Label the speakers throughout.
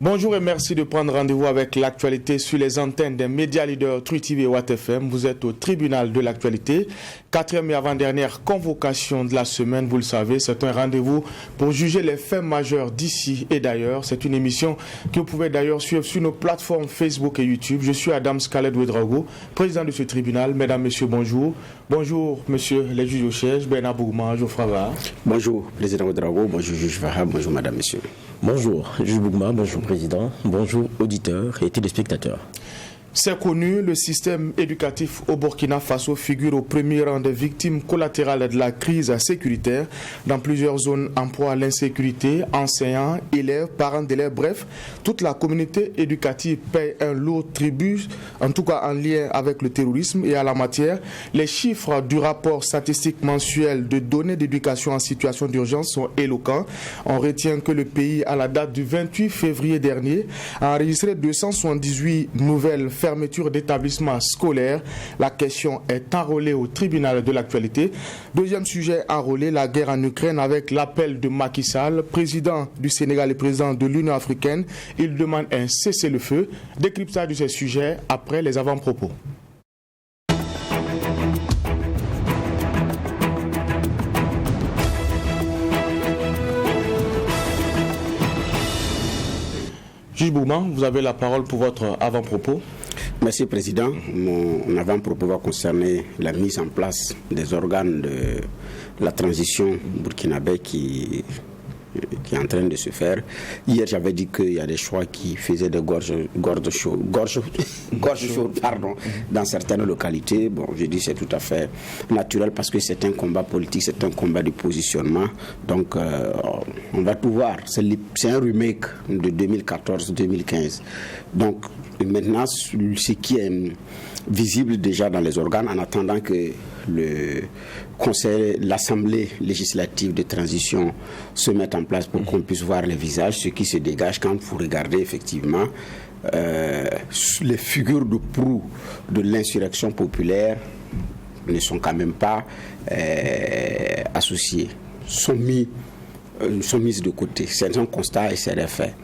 Speaker 1: Bonjour et merci de prendre rendez-vous avec l'actualité sur les antennes des médias leaders True TV et Watt FM. Vous êtes au tribunal de l'actualité. 4e et avant-dernière convocation de la semaine, vous le savez, c'est un rendez-vous pour juger les faits majeurs d'ici et d'ailleurs. C'est une émission que vous pouvez d'ailleurs suivre sur nos plateformes Facebook et YouTube. Je suis Adam Scarlett Ouedraogo, président de ce tribunal. Mesdames, messieurs, bonjour. Bonjour, monsieur les juges au siège, Bernard Bougma, Geoffroy Vaha.
Speaker 2: Bonjour, président Ouedraogo, bonjour, juge Vaha, bonjour, madame, messieurs.
Speaker 3: Bonjour, juge Bougma, bonjour, président, bonjour, auditeurs et téléspectateurs.
Speaker 1: C'est connu, le système éducatif au Burkina Faso figure au premier rang des victimes collatérales de la crise sécuritaire. Dans plusieurs zones en proie à l'insécurité, enseignants, élèves, parents d'élèves, bref, toute la communauté éducative paie un lourd tribut, en tout cas en lien avec le terrorisme. Et à la matière, les chiffres du rapport statistique mensuel de données d'éducation en situation d'urgence sont éloquents. On retient que le pays, à la date du 28 février dernier, a enregistré 278 nouvelles fermeture d'établissements scolaires. La question est enrôlée au tribunal de l'actualité. Deuxième sujet enrôlé, la guerre en Ukraine avec l'appel de Macky Sall, président du Sénégal et président de l'Union africaine. Il demande un cessez-le-feu. Décryptage de ces sujets après les avant-propos. Juge Bougma, vous avez la parole pour votre avant-propos.
Speaker 2: Merci, président. Mon avant-propos va concerner la mise en place des organes de la transition burkinabé qui est en train de se faire. Hier, j'avais dit qu'il y a des choix qui faisaient des gorges chaudes, dans certaines localités. Bon, je dis c'est tout à fait naturel parce que c'est un combat politique, c'est un combat de positionnement. Donc, on va tout voir. C'est un remake de 2014-2015. Donc, maintenant, ce qui est visible déjà dans les organes, en attendant que l'Assemblée législative de transition se mette en place pour qu'on puisse voir les visages, ce qui se dégage quand vous regardez effectivement les figures de proue de l'insurrection populaire ne sont quand même pas associées, sont mises de côté. C'est un constat et c'est des faits.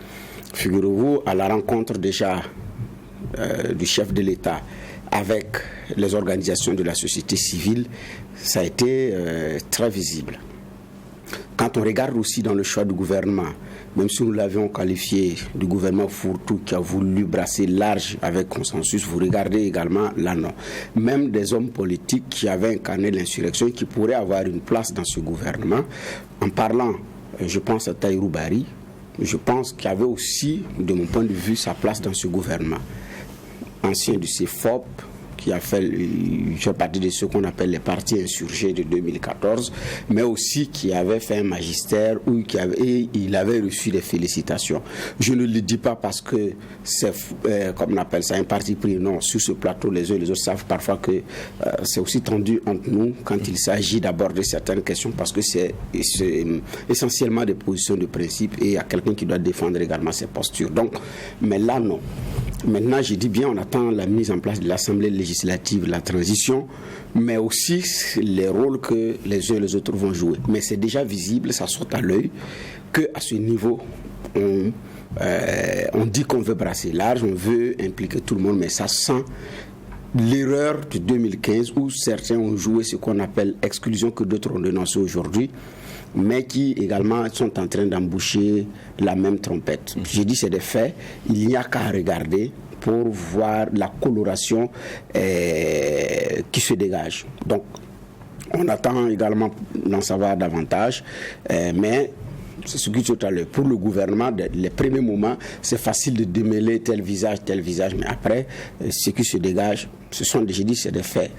Speaker 2: Figurez-vous, à la rencontre déjà du chef de l'État avec les organisations de la société civile, ça a été très visible. Quand on regarde aussi dans le choix du gouvernement, même si nous l'avions qualifié du gouvernement fourre-tout qui a voulu brasser large avec consensus, vous regardez également là non. Même des hommes politiques qui avaient incarné l'insurrection et qui pourraient avoir une place dans ce gouvernement, en parlant, je pense à Tahirou Bari, je pense qu'il y avait aussi, de mon point de vue, sa place dans ce gouvernement. Ancien du CFOP, qui a fait partie de ce qu'on appelle les partis insurgés de 2014, mais aussi qui avait fait un magistère où il avait reçu des félicitations. Je ne le dis pas parce que c'est, comme on appelle ça, un parti pris. Non, sur ce plateau, les uns et les autres savent parfois que c'est aussi tendu entre nous quand il s'agit d'aborder certaines questions parce que c'est essentiellement des positions de principe et il y a quelqu'un qui doit défendre également ses postures. Donc, mais là, non. Maintenant, je dis bien, on attend la mise en place de l'Assemblée législative, la transition, mais aussi les rôles que les uns et les autres vont jouer. Mais c'est déjà visible, ça saute à l'œil, qu'à ce niveau, on dit qu'on veut brasser large, on veut impliquer tout le monde, mais ça sent l'erreur de 2015 où certains ont joué ce qu'on appelle exclusion que d'autres ont dénoncé aujourd'hui, mais qui également sont en train d'emboucher la même trompette. J'ai dit c'est des faits, il n'y a qu'à regarder pour voir la coloration qui se dégage. Donc, on attend également d'en savoir davantage, mais c'est ce qui tout à l'heure. Pour le gouvernement, les premiers moments, c'est facile de démêler tel visage, mais après, ce qui se dégage, ce sont j'ai dit, c'est des faits.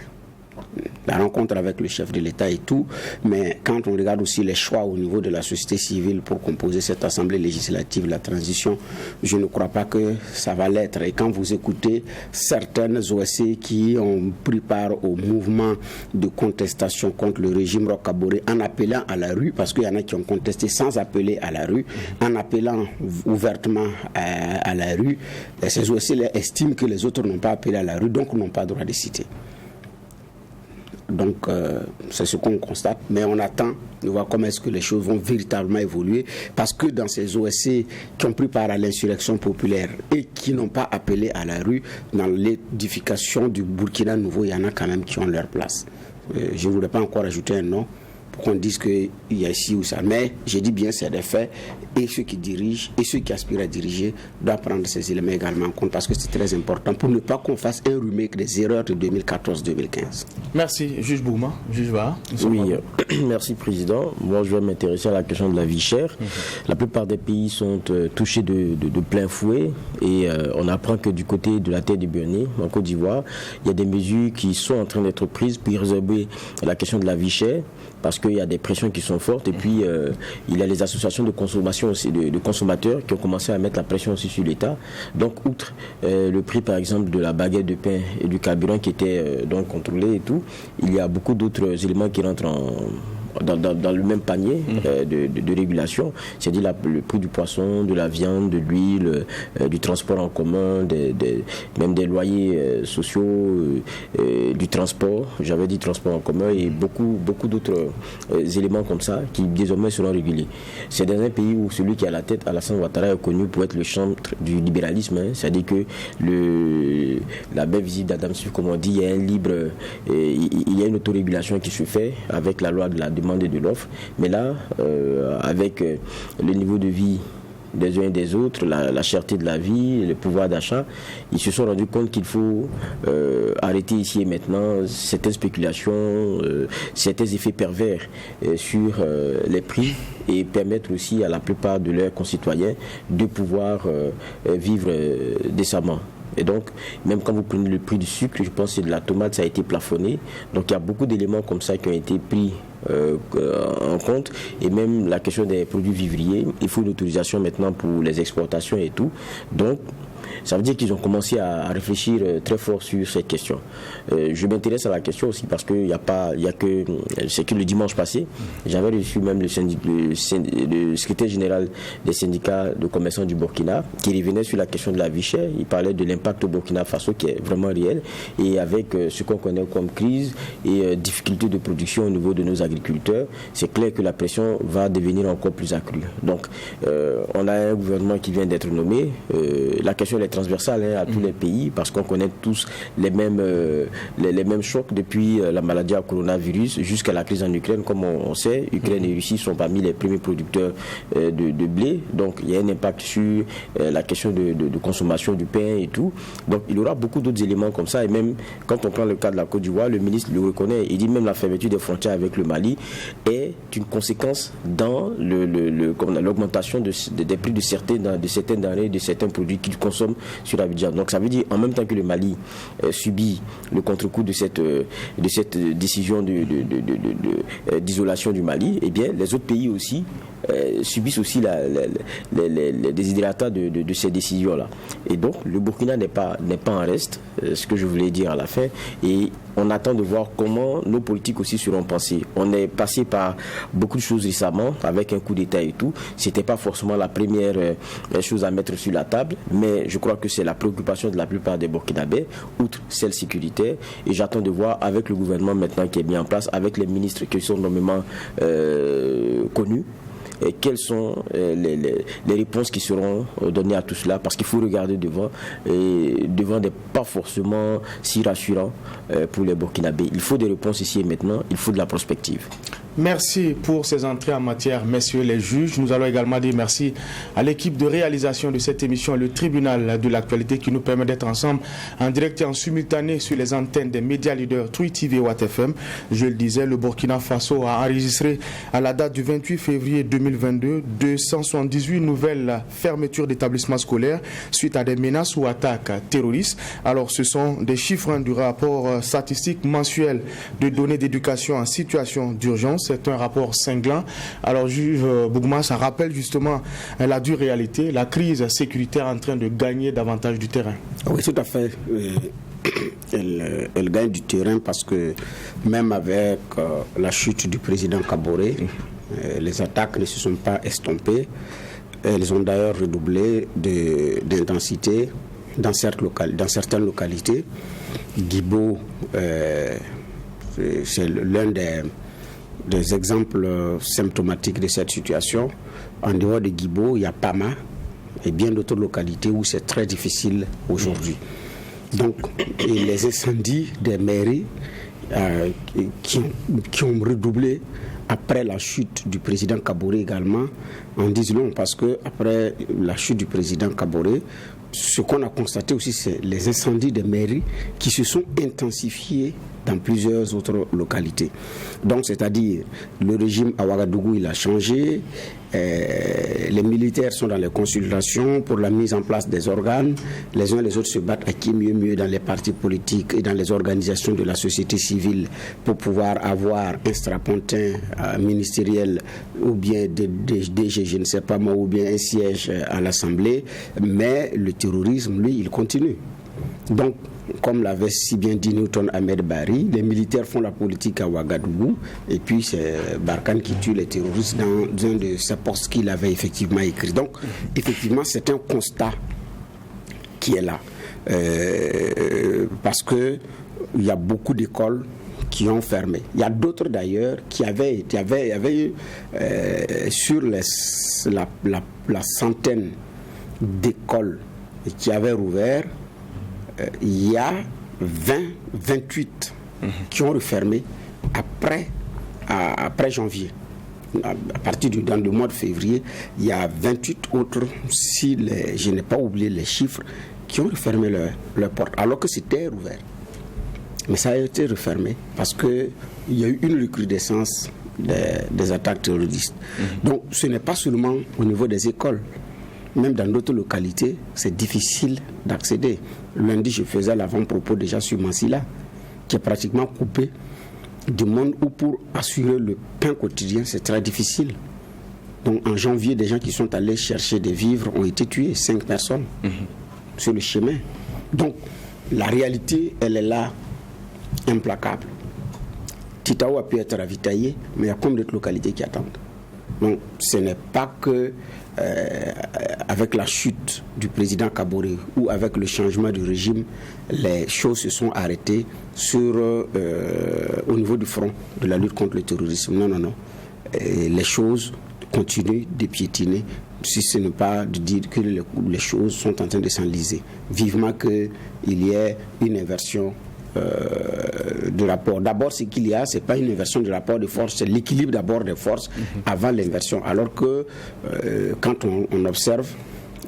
Speaker 2: La rencontre avec le chef de l'État et tout, mais quand on regarde aussi les choix au niveau de la société civile pour composer cette assemblée législative, la transition, je ne crois pas que ça va l'être. Et quand vous écoutez certaines OSC qui ont pris part au mouvement de contestation contre le régime Roch-Kaboré en appelant à la rue, parce qu'il y en a qui ont contesté sans appeler à la rue, en appelant ouvertement à la rue, ces OSC estiment que les autres n'ont pas appelé à la rue, donc n'ont pas droit de citer. Donc, c'est ce qu'on constate. Mais on attend de voir comment est-ce que les choses vont véritablement évoluer. Parce que dans ces OSC qui ont pris part à l'insurrection populaire et qui n'ont pas appelé à la rue, dans l'édification du Burkina nouveau, il y en a quand même qui ont leur place. Je ne voudrais pas encore ajouter un nom pour qu'on dise qu'il y a ici ou ça. Mais j'ai dit bien, c'est des faits. Et ceux qui dirigent et ceux qui aspirent à diriger doivent prendre ces éléments également en compte parce que c'est très important pour ne pas qu'on fasse un remake des erreurs de 2014-2015.
Speaker 1: Merci, juge Bougma. Juge Ba.
Speaker 3: Oui, merci Président. Moi, je vais m'intéresser à la question de la vie chère. La plupart des pays sont touchés de plein fouet et on apprend que du côté de la terre du Bénin, en Côte d'Ivoire, il y a des mesures qui sont en train d'être prises pour résorber la question de la vie chère parce qu'il y a des pressions qui sont fortes et puis il y a les associations de consommation aussi, de consommateurs qui ont commencé à mettre la pression aussi sur l'État. Donc, outre le prix par exemple de la baguette de pain et du carburant qui était donc contrôlé et tout, il y a beaucoup d'autres éléments qui rentrent dans le même panier de régulation, c'est-à-dire le prix du poisson, de la viande, de l'huile, du transport en commun, même des loyers sociaux, du transport, j'avais dit transport en commun, et beaucoup d'autres éléments comme ça qui désormais seront régulés. C'est dans un pays où celui qui est à la tête, Alassane Ouattara, est connu pour être le chantre du libéralisme, c'est-à-dire que la belle visite d'Adam Smith, comme on dit, il y a un libre, il y a une autorégulation qui se fait avec la loi de la demande et de l'offre, mais là, avec le niveau de vie des uns et des autres, la cherté de la vie, le pouvoir d'achat, ils se sont rendus compte qu'il faut arrêter ici et maintenant certaines spéculations, certains effets pervers sur les prix et permettre aussi à la plupart de leurs concitoyens de pouvoir vivre décemment. Et donc, même quand vous prenez le prix du sucre, je pense que de la tomate, ça a été plafonné. Donc, il y a beaucoup d'éléments comme ça qui ont été pris en compte. Et même la question des produits vivriers, il faut une autorisation maintenant pour les exportations et tout. Donc, ça veut dire qu'ils ont commencé à réfléchir très fort sur cette question. Je m'intéresse à la question aussi parce que c'est que le dimanche passé, j'avais reçu même le secrétaire général des syndicats de commerçants du Burkina qui revenait sur la question de la vie chère. Il parlait de l'impact au Burkina Faso qui est vraiment réel et avec ce qu'on connaît comme crise et difficultés de production au niveau de nos agriculteurs, c'est clair que la pression va devenir encore plus accrue. Donc, on a un gouvernement qui vient d'être nommé. La question est transversale à tous les pays parce qu'on connaît tous les mêmes chocs depuis la maladie à coronavirus jusqu'à la crise en Ukraine. Comme on sait, Ukraine et Russie sont parmi les premiers producteurs de blé. Donc il y a un impact sur la question de consommation du pain et tout. Donc il y aura beaucoup d'autres éléments comme ça. Et même quand on prend le cas de la Côte d'Ivoire, le ministre le reconnaît. Il dit même la fermeture des frontières avec le Mali est une conséquence dans l'augmentation des prix de certaines denrées, de certains produits qu'ils consomment sur Abidjan. Donc ça veut dire en même temps que le Mali subit le contre-coup de cette décision d'isolation du Mali, eh bien les autres pays aussi subissent aussi les désidérata de ces décisions-là. Et donc le Burkina n'est pas en reste, ce que je voulais dire à la fin, et on attend de voir comment nos politiques aussi seront pensées. On est passé par beaucoup de choses récemment, avec un coup d'État et tout. C'était pas forcément la première chose à mettre sur la table, mais je crois que c'est la préoccupation de la plupart des Burkinabés, outre celle sécuritaire. Et j'attends de voir avec le gouvernement maintenant qui est mis en place, avec les ministres qui sont nommément connus, et quelles sont les réponses qui seront données à tout cela, parce qu'il faut regarder devant, et devant n'est pas forcément si rassurant pour les Burkinabés. Il faut des réponses ici et maintenant, il faut de la prospective.
Speaker 1: Merci pour ces entrées en matière, messieurs les juges. Nous allons également dire merci à l'équipe de réalisation de cette émission, le tribunal de l'actualité, qui nous permet d'être ensemble en direct et en simultané sur les antennes des médias leaders Twi TV et Watt FM. Je le disais, le Burkina Faso a enregistré à la date du 28 février 2022 278 nouvelles fermetures d'établissements scolaires suite à des menaces ou attaques terroristes. Alors, ce sont des chiffres du rapport statistique mensuel de données d'éducation en situation d'urgence. C'est un rapport cinglant. Alors, juge Bougma, ça rappelle justement la dure réalité, la crise sécuritaire en train de gagner davantage du terrain.
Speaker 2: Oui, tout à fait. Elle gagne du terrain parce que même avec la chute du président Kaboré, les attaques ne se sont pas estompées. Elles ont d'ailleurs redoublé d'intensité dans certaines localités. Guibo C'est l'un des exemples symptomatiques de cette situation. En dehors de Guibo, il y a Pama et bien d'autres localités où c'est très difficile aujourd'hui. Donc, et les incendies des mairies qui ont redoublé après la chute du président Kaboré également, en disent long, parce que après la chute du président Kaboré, ce qu'on a constaté aussi, c'est les incendies des mairies qui se sont intensifiés dans plusieurs autres localités. Donc, c'est-à-dire, le régime à Ouagadougou, il a changé. Les militaires sont dans les consultations pour la mise en place des organes. Les uns et les autres se battent à qui mieux dans les partis politiques et dans les organisations de la société civile pour pouvoir avoir un strapontin ministériel ou bien DG, je ne sais pas moi, ou bien un siège à l'Assemblée. Mais le terrorisme, lui, il continue. Donc, comme l'avait si bien dit Newton Ahmed Bari, les militaires font la politique à Ouagadougou et puis c'est Barkhane qui tue les terroristes dans un de ses postes qu'il avait effectivement écrit. Donc, effectivement, c'est un constat qui est là. Parce qu'il y a beaucoup d'écoles qui ont fermé. Il y a d'autres d'ailleurs qui avaient eu sur la centaine d'écoles qui avaient rouvert, il y a 28 qui ont refermé après janvier. À partir dans le mois de février, il y a 28 autres, si je n'ai pas oublié les chiffres, qui ont refermé leurs portes, alors que c'était ouvert. Mais ça a été refermé parce qu'il y a eu une recrudescence des attaques terroristes. Donc ce n'est pas seulement au niveau des écoles. Même dans d'autres localités, c'est difficile d'accéder. Lundi, je faisais l'avant-propos déjà sur Massila, qui est pratiquement coupé du monde où pour assurer le pain quotidien, c'est très difficile. Donc en janvier, des gens qui sont allés chercher des vivres ont été tués, 5 personnes sur le chemin. Donc la réalité, elle est là, implacable. Titao a pu être ravitaillé, mais il y a combien d'autres localités qui attendent? Donc ce n'est pas que avec la chute du président Kaboré ou avec le changement du régime, les choses se sont arrêtées au niveau du front de la lutte contre le terrorisme. Non. Les choses continuent de piétiner, si ce n'est pas de dire que les choses sont en train de s'enliser. Vivement qu'il y ait une inversion de rapport. D'abord, ce qu'il y a, ce n'est pas une inversion de rapport de force, c'est l'équilibre d'abord des forces avant l'inversion. Alors que quand on observe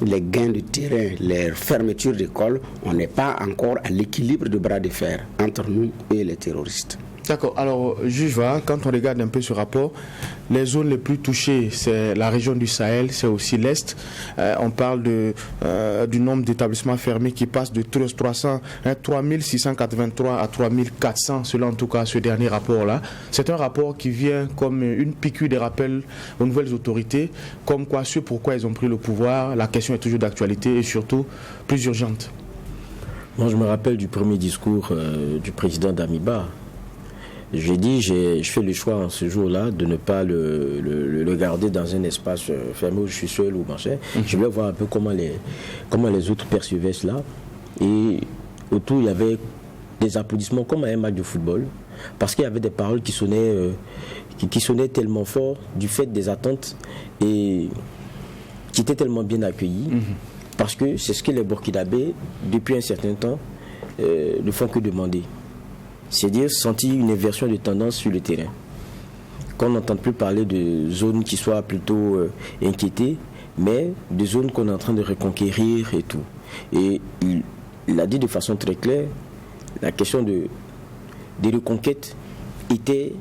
Speaker 2: les gains de terrain, les fermetures d'écoles, on n'est pas encore à l'équilibre de bras de fer entre nous et les terroristes.
Speaker 1: D'accord. Alors, juge Va, quand on regarde un peu ce rapport, les zones les plus touchées, c'est la région du Sahel, c'est aussi l'Est. On parle du nombre d'établissements fermés qui passe de 3683 à 3400, selon en tout cas ce dernier rapport-là. C'est un rapport qui vient comme une piqûre de rappel aux nouvelles autorités, comme quoi ce pourquoi ils ont pris le pouvoir. La question est toujours d'actualité et surtout plus urgente.
Speaker 3: Moi, je me rappelle du premier discours du président Damiba. J'ai dit, je fais le choix en ce jour-là de ne pas le garder dans un espace fermé où je suis seul ou machin. Je voulais voir un peu comment les autres percevaient cela. Et autour, il y avait des applaudissements comme à un match de football. Parce qu'il y avait des paroles qui sonnaient tellement fort du fait des attentes et qui étaient tellement bien accueillies. Parce que c'est ce que les Burkinabés, depuis un certain temps, ne font que demander. C'est-à-dire sentir une inversion de tendance sur le terrain. Qu'on n'entende plus parler de zones qui soient plutôt inquiétées, mais de zones qu'on est en train de reconquérir et tout. Et il a dit de façon très claire, la question des reconquêtes était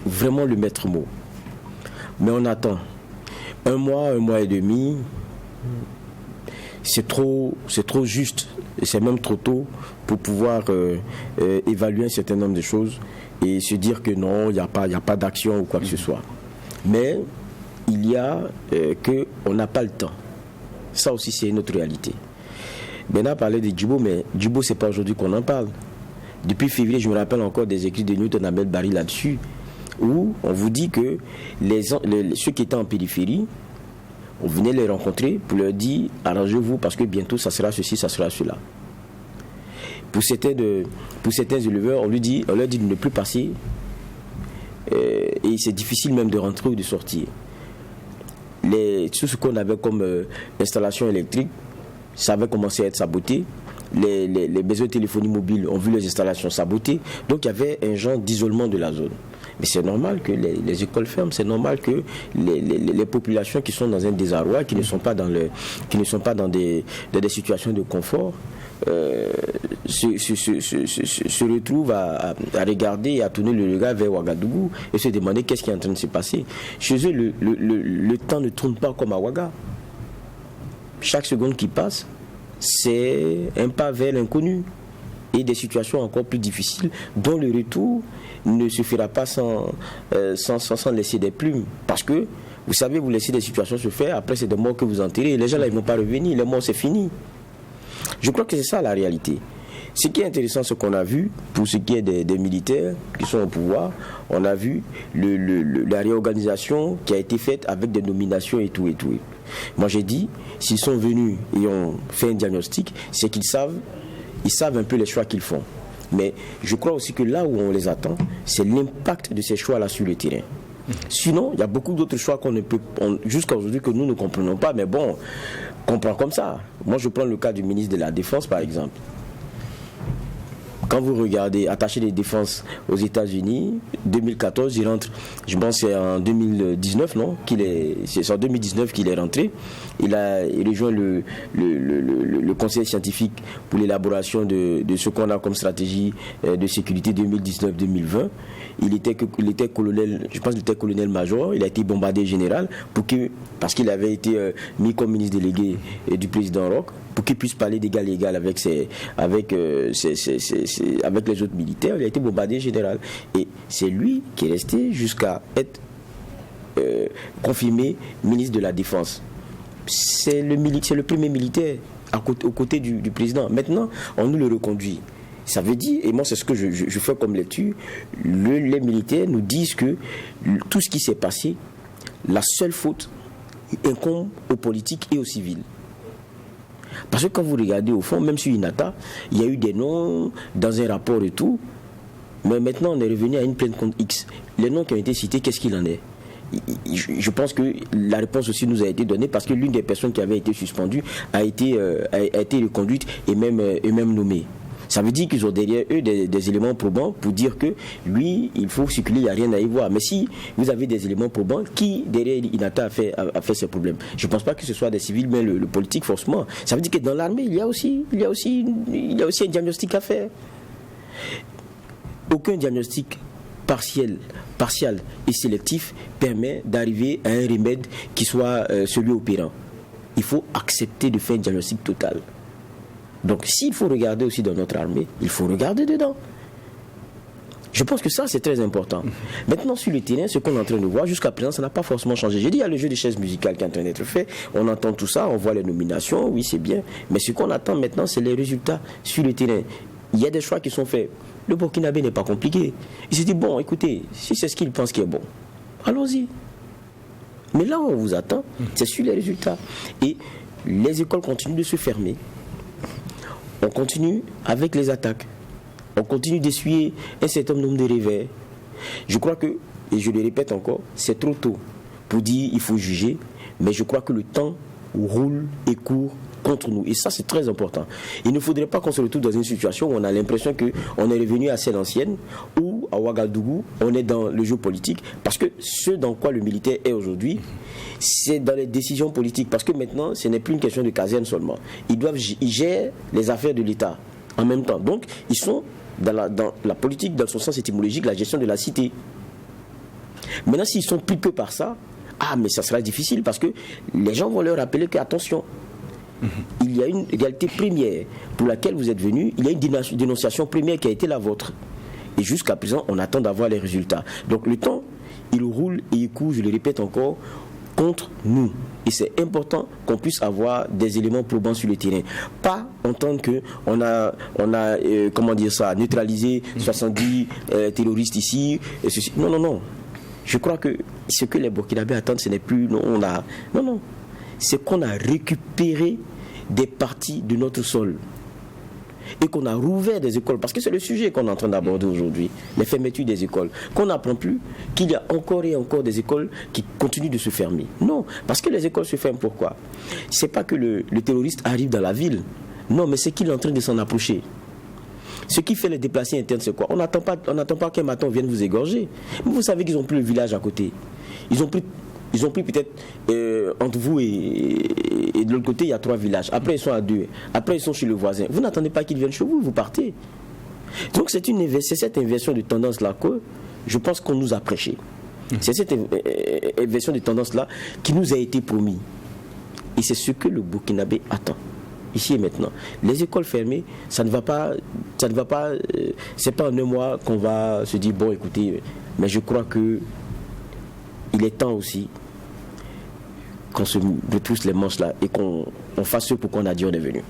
Speaker 3: vraiment le maître mot. Mais on attend. Un mois et demi, c'est trop juste, et c'est même trop tôt pour pouvoir évaluer un certain nombre de choses et se dire que non, il n'y a pas d'action ou quoi que ce soit. Mais il y a qu'on n'a pas le temps. Ça aussi, c'est une autre réalité. Ben, on a parlé de Djibo, mais Djibo, c'est pas aujourd'hui qu'on en parle. Depuis février, je me rappelle encore des écrits de Newton Ahmed Bari là-dessus, où on vous dit que ceux qui étaient en périphérie, on venait les rencontrer pour leur dire arrangez-vous parce que bientôt ça sera ceci, ça sera cela. Pour certains éleveurs, on leur dit de ne plus passer et c'est difficile même de rentrer ou de sortir. Tout ce qu'on avait comme installation électrique, ça avait commencé à être saboté. Les besoins de téléphonie mobile ont vu les installations sabotées. Donc il y avait un genre d'isolement de la zone. Mais c'est normal que les écoles ferment, c'est normal que les populations qui sont dans un désarroi, qui ne sont pas dans des situations de confort, se retrouvent à regarder et à tourner le regard vers Ouagadougou et se demander qu'est-ce qui est en train de se passer. Chez eux, le temps ne tourne pas comme à Ouaga. Chaque seconde qui passe, c'est un pas vers l'inconnu et des situations encore plus difficiles dont le retour ne se fera pas sans laisser des plumes. Parce que, vous savez, vous laissez des situations se faire, après c'est des morts que vous enterrez, les gens là ils ne vont pas revenir, les morts c'est fini. Je crois que c'est ça la réalité. Ce qui est intéressant, ce qu'on a vu, pour ce qui est des militaires qui sont au pouvoir, on a vu la réorganisation qui a été faite avec des nominations et tout. Moi j'ai dit, s'ils sont venus et ont fait un diagnostic, c'est qu'ils savent un peu les choix qu'ils font. Mais je crois aussi que là où on les attend, c'est l'impact de ces choix-là sur le terrain. Sinon, il y a beaucoup d'autres choix jusqu'à aujourd'hui que nous ne comprenons pas, mais bon, qu'on prend comme ça. Moi, je prends le cas du ministre de la Défense, par exemple. Quand vous regardez attaché des défenses aux États-Unis, 2014, il rentre, je pense que c'est en 2019, non ? C'est en 2019 qu'il est rentré. Il rejoint le conseil scientifique pour l'élaboration de ce qu'on a comme stratégie de sécurité 2019-2020. Il était colonel, je pense qu'il était colonel-major, il a été bombardé général parce qu'il avait été mis comme ministre délégué du président Roch, pour qu'il puisse parler d'égal à égal avec les autres militaires. Il a été bombardé général. Et c'est lui qui est resté jusqu'à être confirmé ministre de la Défense. C'est le premier militaire aux côtés du président. Maintenant, on nous le reconduit. Ça veut dire, et moi c'est ce que je fais comme lecture, les militaires nous disent que tout ce qui s'est passé, la seule faute incombe aux politiques et aux civils. Parce que quand vous regardez au fond, même sur Inata, il y a eu des noms dans un rapport et tout, mais maintenant on est revenu à une plainte contre X. Les noms qui ont été cités, qu'est-ce qu'il en est ? Je pense que la réponse aussi nous a été donnée parce que l'une des personnes qui avait été suspendue a été reconduite et même nommée. Ça veut dire qu'ils ont derrière eux des éléments probants pour dire que lui, il faut circuler, il n'y a rien à y voir. Mais si vous avez des éléments probants, qui derrière Inata a fait ces problèmes ? Je ne pense pas que ce soit des civils, mais le politique forcément. Ça veut dire que dans l'armée, il y a aussi un diagnostic à faire. Aucun diagnostic partial et sélectif permet d'arriver à un remède qui soit celui opérant. Il faut accepter de faire un diagnostic total. Donc s'il faut regarder aussi dans notre armée, il faut regarder dedans. Je pense que ça c'est très important. Maintenant sur le terrain, ce qu'on est en train de voir, jusqu'à présent ça n'a pas forcément changé. J'ai dit il y a le jeu des chaises musicales qui est en train d'être fait, on entend tout ça, on voit les nominations, oui c'est bien, mais ce qu'on attend maintenant c'est les résultats sur le terrain. Il y a des choix qui sont faits. Le Burkinabé n'est pas compliqué. Il s'est dit bon écoutez, si c'est ce qu'il pense qui est bon, allons-y. Mais là où on vous attend, c'est sur les résultats. Et les écoles continuent de se fermer. On continue avec les attaques. On continue d'essuyer un certain nombre de revers. Je crois que, et je le répète encore, c'est trop tôt pour dire il faut juger, mais je crois que le temps roule et court contre nous. Et ça, c'est très important. Il ne faudrait pas qu'on se retrouve dans une situation où on a l'impression qu'on est revenu à celle ancienne, où à Ouagadougou, on est dans le jeu politique, parce que ce dans quoi le militaire est aujourd'hui, c'est dans les décisions politiques. Parce que maintenant, ce n'est plus une question de caserne seulement. Ils gèrent les affaires de l'État en même temps. Donc, ils sont dans la politique, dans son sens étymologique, la gestion de la cité. Maintenant, s'ils sont pris que par ça, mais ça sera difficile parce que les gens vont leur rappeler que, attention, il y a une réalité première pour laquelle vous êtes venus, il y a une dénonciation première qui a été la vôtre. Et jusqu'à présent, on attend d'avoir les résultats. Donc le temps, il roule et il court, je le répète encore, contre nous. Et c'est important qu'on puisse avoir des éléments probants sur le terrain. Pas entendre qu'on a neutralisé 70 terroristes ici. Et ceci. Non. Je crois que ce que les Burkinabés attendent, ce n'est plus... Non. C'est qu'on a récupéré des parties de notre sol. et qu'on a rouvert des écoles, parce que c'est le sujet qu'on est en train d'aborder aujourd'hui, les fermetures des écoles, qu'on n'apprend plus qu'il y a encore et encore des écoles qui continuent de se fermer. Non, parce que les écoles se ferment, pourquoi? C'est pas que le terroriste arrive dans la ville, non, mais c'est qu'il est en train de s'en approcher. Ce qui fait les déplacés internes, c'est quoi? On n'attend pas qu'un matin on vienne vous égorger. Mais vous savez qu'ils n'ont plus le village à côté. Ils ont pris peut-être entre vous et de l'autre côté, il y a 3 villages. Après, ils sont à 2. Après, ils sont chez le voisin. Vous n'attendez pas qu'ils viennent chez vous, vous partez. Donc, c'est cette inversion de tendance-là que je pense qu'on nous a prêché. C'est cette inversion de tendance-là qui nous a été promis. Et c'est ce que le Burkinabé attend. Ici et maintenant. Les écoles fermées, ça ne va pas, c'est pas en un mois qu'on va se dire, bon, écoutez, mais je crois que il est temps aussi qu'on se retrousse les manches là et qu'on fasse ce pour qu'on a dit on est venu.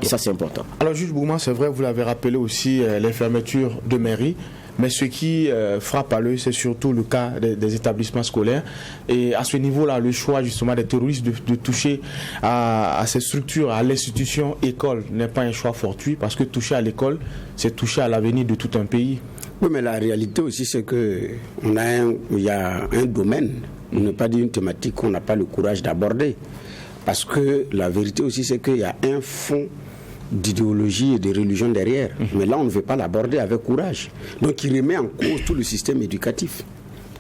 Speaker 3: Et ça, c'est important.
Speaker 1: Alors, juge Bourma, c'est vrai, vous l'avez rappelé aussi, les fermetures de mairie. Mais ce qui frappe à l'œil, c'est surtout le cas des établissements scolaires. Et à ce niveau-là, le choix justement des terroristes de toucher à ces structures, à l'institution école, n'est pas un choix fortuit, parce que toucher à l'école, c'est toucher à l'avenir de tout un pays.
Speaker 2: Oui, mais la réalité aussi, c'est qu'il y a un domaine, on n'est pas dit une thématique qu'on n'a pas le courage d'aborder. Parce que la vérité aussi, c'est qu'il y a un fond d'idéologie et de religion derrière. Mais là, on ne veut pas l'aborder avec courage. Donc, il remet en cause tout le système éducatif.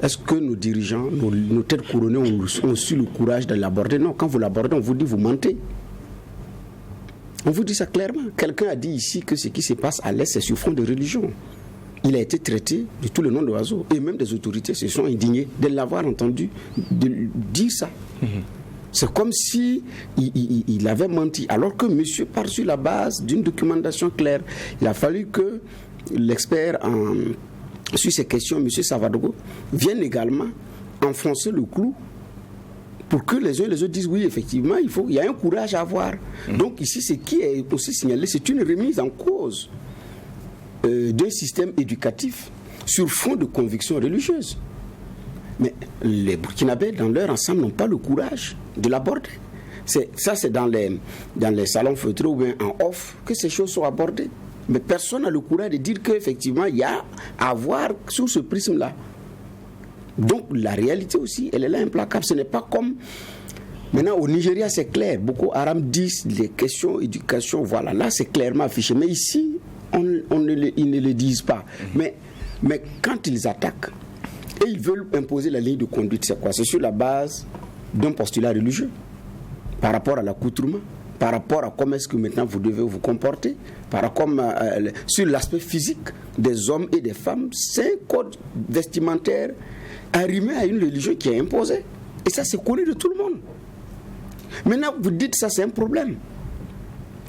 Speaker 2: Est-ce que nos dirigeants, nos têtes couronnées ont su le courage de l'aborder? Non, quand vous l'abordez, on vous dit vous mentez. On vous dit ça clairement. Quelqu'un a dit ici que ce qui se passe à l'Est, c'est sur fond de religion. Il a été traité de tout le nom d'oiseau. Et même des autorités se sont indignées de l'avoir entendu dire ça. C'est comme si il avait menti. Alors que monsieur part sur la base d'une documentation claire. Il a fallu que l'expert sur ces questions, monsieur Savadogo, vienne également enfoncer le clou pour que les uns et les autres disent oui, effectivement, il y a un courage à avoir. Donc ici, ce qui est aussi signalé, c'est une remise en cause d'un système éducatif sur fond de convictions religieuses. Mais les Burkinabés, dans leur ensemble, n'ont pas le courage de l'aborder. C'est dans les salons feutrés ou bien en off que ces choses sont abordées. Mais personne n'a le courage de dire qu'effectivement, il y a à voir sous ce prisme-là. Donc, la réalité aussi, elle est là implacable. Ce n'est pas comme... Maintenant, au Nigeria, c'est clair. Boko Haram disent les questions éducation, voilà. Là, c'est clairement affiché. Mais ici, ils ne le disent pas. Mais quand ils attaquent, et ils veulent imposer la ligne de conduite, c'est quoi? C'est sur la base d'un postulat religieux, par rapport à l'accoutrement, par rapport à comment est-ce que maintenant vous devez vous comporter, sur l'aspect physique des hommes et des femmes. C'est un code vestimentaire arrimé à une religion qui est imposée. Et ça, c'est connu de tout le monde. Maintenant, vous dites ça, c'est un problème.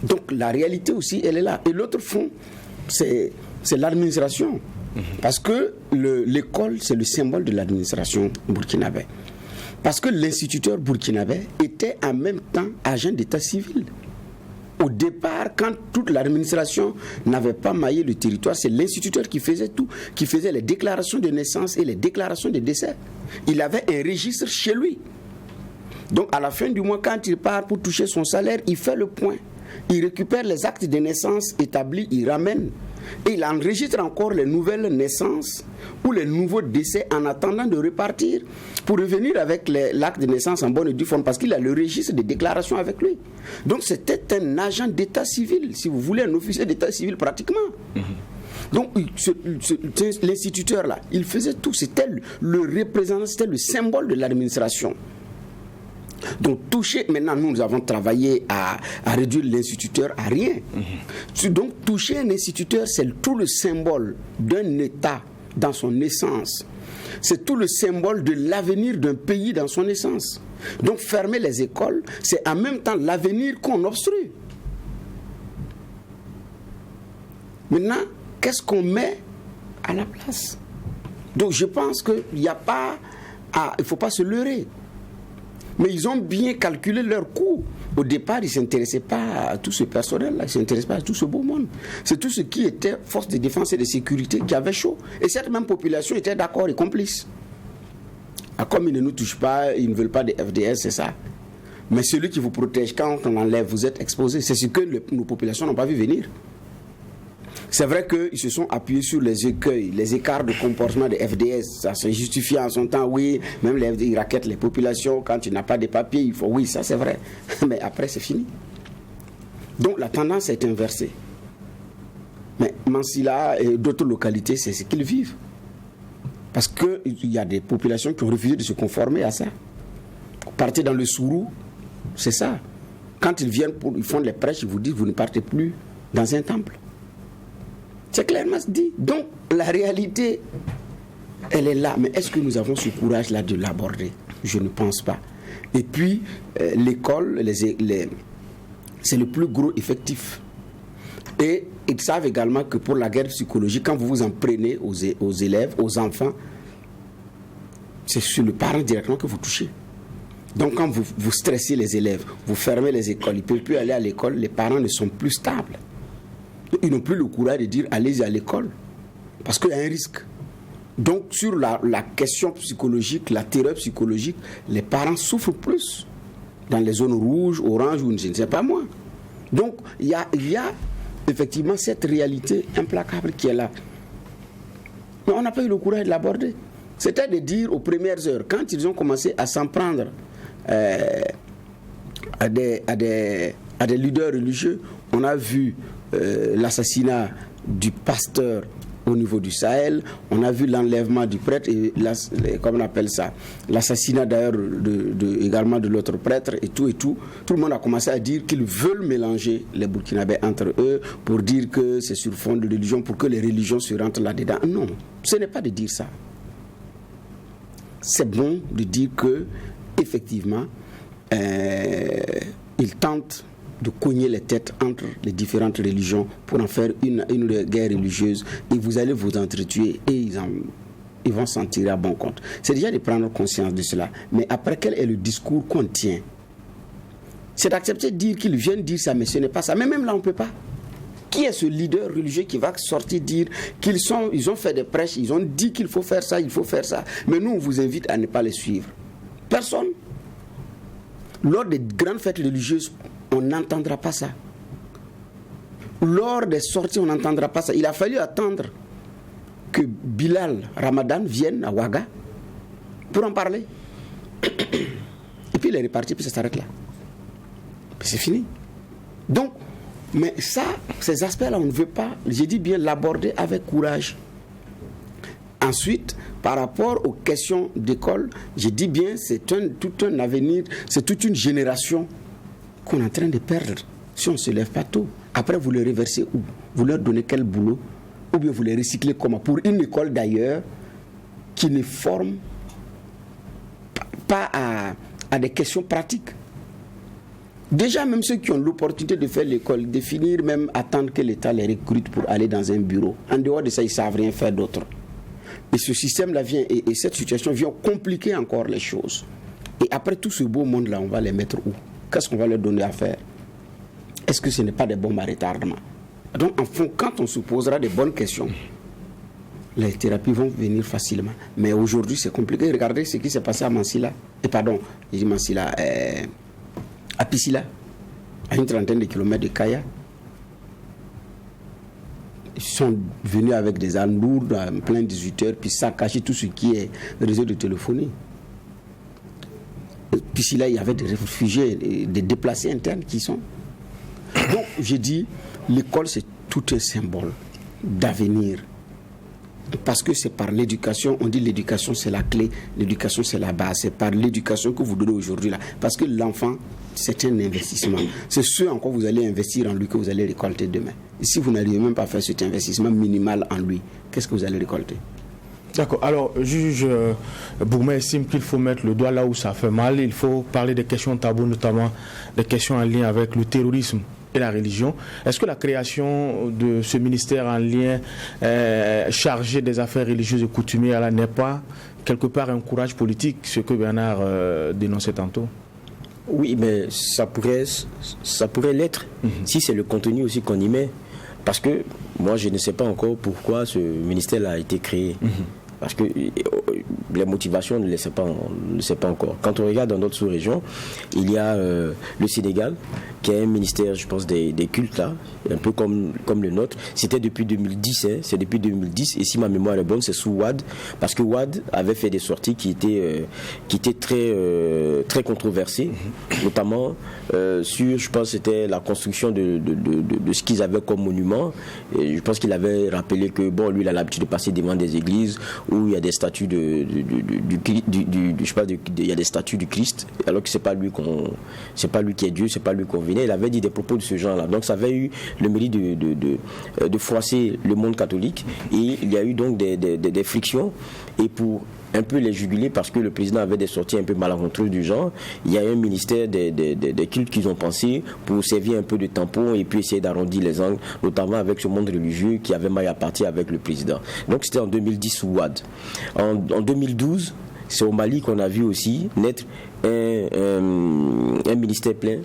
Speaker 2: Donc, la réalité aussi, elle est là. Et l'autre fond, c'est l'administration. Parce que l'école, c'est le symbole de l'administration burkinabé. Parce que l'instituteur burkinabé était en même temps agent d'état civil. Au départ, quand toute l'administration n'avait pas maillé le territoire, c'est l'instituteur qui faisait tout, qui faisait les déclarations de naissance et les déclarations de décès. Il avait un registre chez lui. Donc à la fin du mois, quand il part pour toucher son salaire, il fait le point. Il récupère les actes de naissance établis, il ramène. Et il enregistre encore les nouvelles naissances ou les nouveaux décès en attendant de repartir pour revenir avec l'acte de naissance en bonne et due forme, parce qu'il a le registre des déclarations avec lui. Donc c'était un agent d'état civil, si vous voulez, un officier d'état civil pratiquement. Donc l'instituteur là, il faisait tout, c'était le représentant, c'était le symbole de l'administration. Donc toucher, maintenant nous avons travaillé à réduire l'instituteur à rien. Donc toucher un instituteur, c'est tout le symbole d'un État dans son essence. C'est tout le symbole de l'avenir d'un pays dans son essence. Donc fermer les écoles, c'est en même temps l'avenir qu'on obstrue. Maintenant, qu'est-ce qu'on met à la place? Donc je pense qu'il n'y a pas il ne faut pas se leurrer. Mais ils ont bien calculé leur coût. Au départ, ils ne s'intéressaient pas à tout ce personnel-là, ils ne s'intéressaient pas à tout ce beau monde. C'est tout ce qui était force de défense et de sécurité qui avait chaud. Et cette même population était d'accord et complice. Comme ils ne nous touchent pas, ils ne veulent pas de FDS, c'est ça. Mais celui qui vous protège, quand on enlève, vous êtes exposé. C'est ce que nos populations n'ont pas vu venir. C'est vrai qu'ils se sont appuyés sur les écueils, les écarts de comportement des FDS. Ça se justifie en son temps, oui. Même les FDS, ils raquettent les populations. Quand tu n'as pas de papiers, il faut... Oui, ça c'est vrai. Mais après, c'est fini. Donc la tendance est inversée. Mais Mansilla et d'autres localités, c'est ce qu'ils vivent. Parce qu'il y a des populations qui ont refusé de se conformer à ça. Partez dans le Sourou, c'est ça. Quand ils viennent, ils font les prêches, ils vous disent, vous ne partez plus dans un temple. C'est clairement dit. Donc, la réalité, elle est là. Mais est-ce que nous avons ce courage-là de l'aborder? Je ne pense pas. Et puis, l'école, c'est le plus gros effectif. Et ils savent également que pour la guerre psychologique, quand vous vous en prenez aux élèves, aux enfants, c'est sur le parent directement que vous touchez. Donc quand vous stressez les élèves, vous fermez les écoles, ils ne peuvent plus aller à l'école, les parents ne sont plus stables. Ils n'ont plus le courage de dire allez à l'école, parce qu'il y a un risque. Donc sur la question psychologique, la terreur psychologique, les parents souffrent plus dans les zones rouges, oranges ou je ne sais pas moi. Donc il y a effectivement cette réalité implacable qui est là. Mais on n'a pas eu le courage de l'aborder. C'était de dire aux premières heures, quand ils ont commencé à s'en prendre à des leaders religieux, on a vu l'assassinat du pasteur au niveau du Sahel, on a vu l'enlèvement du prêtre et comment on appelle ça, l'assassinat d'ailleurs également de l'autre prêtre et tout. Tout le monde a commencé à dire qu'ils veulent mélanger les Burkinabés entre eux pour dire que c'est sur fond de religion, pour que les religions se rentrent là-dedans. Non, ce n'est pas de dire ça. C'est bon de dire que effectivement ils tentent de cogner les têtes entre les différentes religions pour en faire une guerre religieuse, et vous allez vous entretuer et ils vont s'en tirer à bon compte. C'est déjà de prendre conscience de cela. Mais après, quel est le discours qu'on tient? C'est d'accepter de dire qu'ils viennent dire ça, mais ce n'est pas ça. Mais même là, on ne peut pas. Qui est ce leader religieux qui va sortir dire ils ont fait des prêches, ils ont dit qu'il faut faire ça, il faut faire ça. Mais nous, on vous invite à ne pas les suivre. Personne. Lors des grandes fêtes religieuses, on n'entendra pas ça. Lors des sorties, on n'entendra pas ça. Il a fallu attendre que Bilal Ramadan vienne à Ouaga pour en parler. Et puis il est reparti, puis ça s'arrête là. Puis c'est fini. Donc, mais ça, ces aspects-là, on ne veut pas, j'ai dit bien, l'aborder avec courage. Ensuite, par rapport aux questions d'école, j'ai dit bien, c'est tout un avenir, c'est toute une génération qu'on est en train de perdre si on ne se lève pas tôt. Après, vous les reversez où? Vous leur donnez quel boulot? Ou bien vous les recyclez comment? Pour une école d'ailleurs qui ne forme pas à des questions pratiques. Déjà, même ceux qui ont l'opportunité de faire l'école, de finir, même attendre que l'État les recrute pour aller dans un bureau. En dehors de ça, ils ne savent rien faire d'autre. Et ce système-là vient, et cette situation vient compliquer encore les choses. Et après tout ce beau monde-là, on va les mettre où? Qu'est-ce qu'on va leur donner à faire? Est-ce que ce n'est pas des bombes à retardement? Donc, en fond, quand on se posera des bonnes questions, les thérapies vont venir facilement. Mais aujourd'hui, c'est compliqué. Regardez ce qui s'est passé à Mansilla. Je dis Mansilla, à Piscila, à une trentaine de kilomètres de Kaya. Ils sont venus avec des armes lourdes en plein 18h, puis saccager tout ce qui est réseau de téléphonie. Puis là, il y avait des réfugiés, des déplacés internes qui sont. Donc, j'ai dit, l'école, c'est tout un symbole d'avenir. Parce que c'est par l'éducation, on dit l'éducation, c'est la clé, l'éducation, c'est la base. C'est par l'éducation que vous donnez aujourd'hui là. Parce que l'enfant, c'est un investissement. C'est ce en quoi vous allez investir en lui que vous allez récolter demain. Et si vous n'arrivez même pas à faire cet investissement minimal en lui, qu'est-ce que vous allez récolter?
Speaker 1: D'accord. Alors, juge Bourmet estime qu'il faut mettre le doigt là où ça fait mal. Il faut parler des questions taboues, notamment des questions en lien avec le terrorisme et la religion. Est-ce que la création de ce ministère en lien chargé des affaires religieuses et coutumières n'est pas quelque part un courage politique, ce que Bernard dénonçait tantôt?
Speaker 3: Oui, mais ça pourrait l'être, si c'est le contenu aussi qu'on y met. Parce que moi, je ne sais pas encore pourquoi ce ministère a été créé. Parce que les motivations, on ne le sait pas encore. Quand on regarde dans d'autres sous-régions, il y a le Sénégal qui est un ministère, je pense, des cultes, là, un peu comme le nôtre. C'était depuis 2010, c'est depuis 2010, et si ma mémoire est bonne, c'est sous Wade, parce que Wade avait fait des sorties qui étaient très controversées, notamment sur, je pense, c'était la construction de ce qu'ils avaient comme monument. Et je pense qu'il avait rappelé que, bon, lui, il a l'habitude de passer devant des églises où il y a des statues il y a des statues du Christ, alors que c'est pas lui qui est Dieu, c'est pas lui qu'on venait. Il avait dit des propos de ce genre-là. Donc ça avait eu le mérite de froisser le monde catholique, et il y a eu donc des frictions, et pour un peu les juguler, parce que le président avait des sorties un peu malencontreuses du genre, il y a un ministère des cultes qu'ils ont pensé pour servir un peu de tampon et puis essayer d'arrondir les angles, notamment avec ce monde religieux qui avait maille à partir avec le président. Donc c'était en 2010 sous Wade. En 2012, c'est au Mali qu'on a vu aussi naître un ministère plein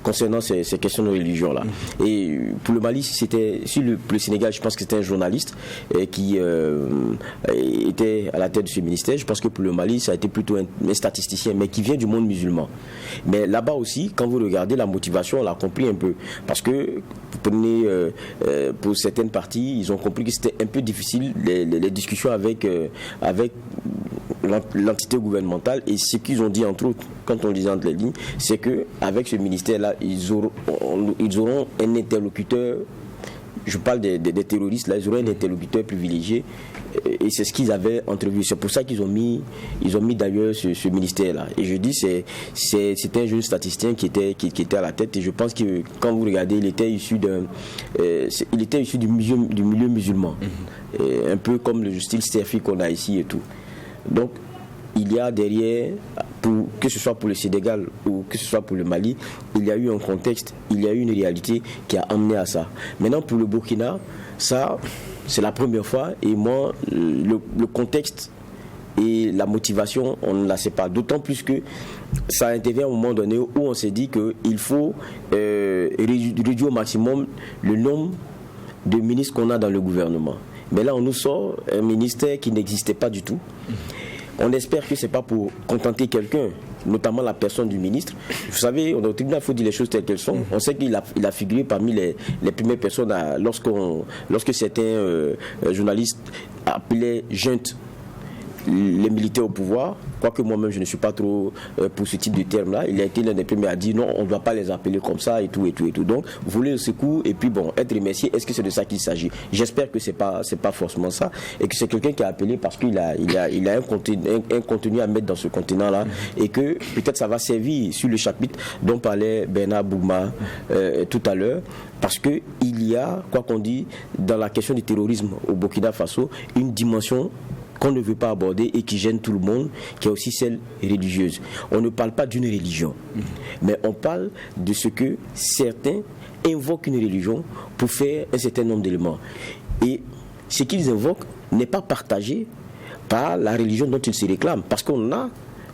Speaker 3: concernant ces questions de religion-là. Et pour le Mali, pour le Sénégal, je pense que c'était un journaliste qui était à la tête de ce ministère. Je pense que pour le Mali, ça a été plutôt un statisticien, mais qui vient du monde musulman. Mais là-bas aussi, quand vous regardez la motivation, on l'a compris un peu. Parce que, vous prenez, pour certaines parties, ils ont compris que c'était un peu difficile, les discussions avec l'entité gouvernementale, et ce qu'ils ont dit entre autres, quand on lisait entre les lignes, c'est qu'avec ce ministère-là, ils auront un interlocuteur, je parle des terroristes, là, ils auront un interlocuteur privilégié, et c'est ce qu'ils avaient entrevu. C'est pour ça qu'ils ont mis d'ailleurs ce ministère-là. Et je dis, c'était un jeune statisticien qui était à la tête, et je pense que quand vous regardez, il était issu du milieu musulman, un peu comme le style Serfi qu'on a ici et tout. Donc, il y a derrière, que ce soit pour le Sénégal ou que ce soit pour le Mali, il y a eu un contexte, il y a eu une réalité qui a amené à ça. Maintenant, pour le Burkina, ça, c'est la première fois, et moi, le contexte et la motivation, on ne la sait pas. D'autant plus que ça intervient à un moment donné où on s'est dit qu'il faut réduire au maximum le nombre de ministres qu'on a dans le gouvernement. Mais là, on nous sort un ministère qui n'existait pas du tout. On espère que ce n'est pas pour contenter quelqu'un, notamment la personne du ministre. Vous savez, au tribunal, il faut dire les choses telles qu'elles sont. On sait qu'il a figuré parmi les premières personnes lorsque certains journalistes appelaient junte les militaires au pouvoir, quoique moi-même je ne suis pas trop pour ce type de terme-là. Il a été l'un des premiers à dire non, on ne doit pas les appeler comme ça et tout. Donc, voler le secours et puis bon, être remercié, est-ce que c'est de ça qu'il s'agit? J'espère que c'est pas forcément ça, et que c'est quelqu'un qui a appelé parce qu'il a un contenu à mettre dans ce continent-là, et que peut-être ça va servir sur le chapitre dont parlait Bernard Bougma tout à l'heure, parce qu'il y a, quoi qu'on dit, dans la question du terrorisme au Burkina Faso, une dimension qu'on ne veut pas aborder et qui gêne tout le monde, qui est aussi celle religieuse. On ne parle pas d'une religion, mais on parle de ce que certains invoquent une religion pour faire un certain nombre d'éléments. Et ce qu'ils invoquent n'est pas partagé par la religion dont ils se réclament. Parce qu'on a,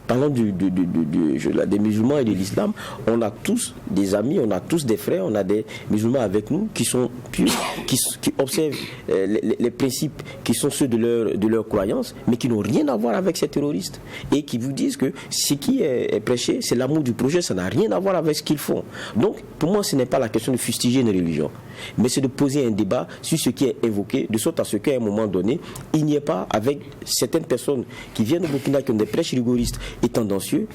Speaker 3: parlant des musulmans et de l'islam, on a tous des amis, on a tous des frères, on a des musulmans avec nous qui sont purs, qui observent les principes qui sont ceux de leur croyance, mais qui n'ont rien à voir avec ces terroristes, et qui vous disent que ce qui est prêché, c'est l'amour du projet, ça n'a rien à voir avec ce qu'ils font. Donc, pour moi, ce n'est pas la question de fustiger une religion, mais c'est de poser un débat sur ce qui est évoqué, de sorte à ce qu'à un moment donné, il n'y ait pas, avec certaines personnes qui viennent au Burkina, qui ont des prêches rigoristes et tendancieux,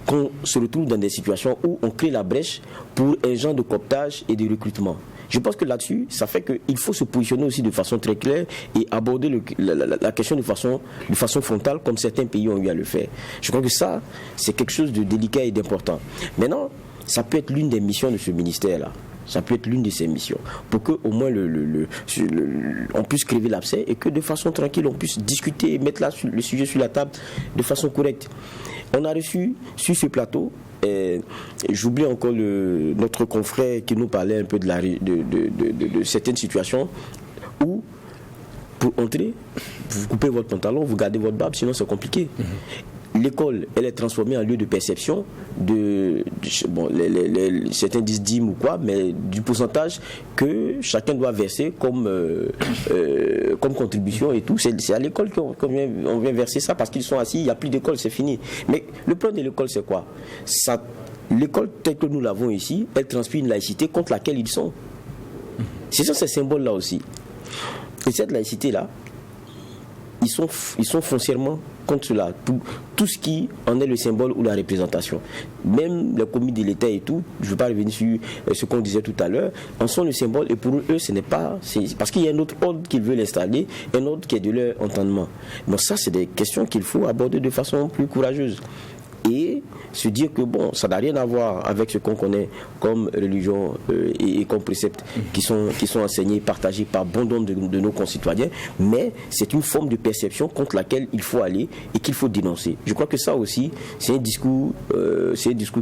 Speaker 3: qu'on se retrouve dans des situations où on crée la brèche pour un genre de cooptage et de recrutement. Je pense que là-dessus, ça fait qu'il faut se positionner aussi de façon très claire et aborder la question de façon frontale, comme certains pays ont eu à le faire. Je crois que ça, c'est quelque chose de délicat et d'important. Maintenant, ça peut être l'une des missions de ce ministère-là. Ça peut être l'une de ses missions, pour qu'au moins on puisse crever l'abcès et que de façon tranquille, on puisse discuter et mettre le sujet sur la table de façon correcte. On a reçu sur ce plateau, j'oublie encore notre confrère qui nous parlait un peu de certaines situations où, pour entrer, vous coupez votre pantalon, vous gardez votre barbe, sinon c'est compliqué. L'école, elle est transformée en lieu de perception certains disent dîmes ou quoi, mais du pourcentage que chacun doit verser comme contribution et tout. C'est à l'école qu'on vient verser ça, parce qu'ils sont assis, il n'y a plus d'école, c'est fini. Mais le plan de l'école, c'est quoi? Ça l'école telle que nous l'avons ici, elle transpire une laïcité contre laquelle ils sont. C'est ça, ces symboles-là aussi. Et cette laïcité-là, ils sont foncièrement contre cela. Tout ce qui en est le symbole ou la représentation. Même les commis de l'État et tout, je ne veux pas revenir sur ce qu'on disait tout à l'heure, en sont le symbole et pour eux, ce n'est pas... C'est parce qu'il y a un autre ordre qu'ils veulent installer, un ordre qui est de leur entendement. Donc ça, c'est des questions qu'il faut aborder de façon plus courageuse. Et se dire que bon, ça n'a rien à voir avec ce qu'on connaît comme religion et comme préceptes qui sont enseignés, partagés par bon nombre de nos concitoyens, mais c'est une forme de perception contre laquelle il faut aller et qu'il faut dénoncer. Je crois que ça aussi, c'est un discours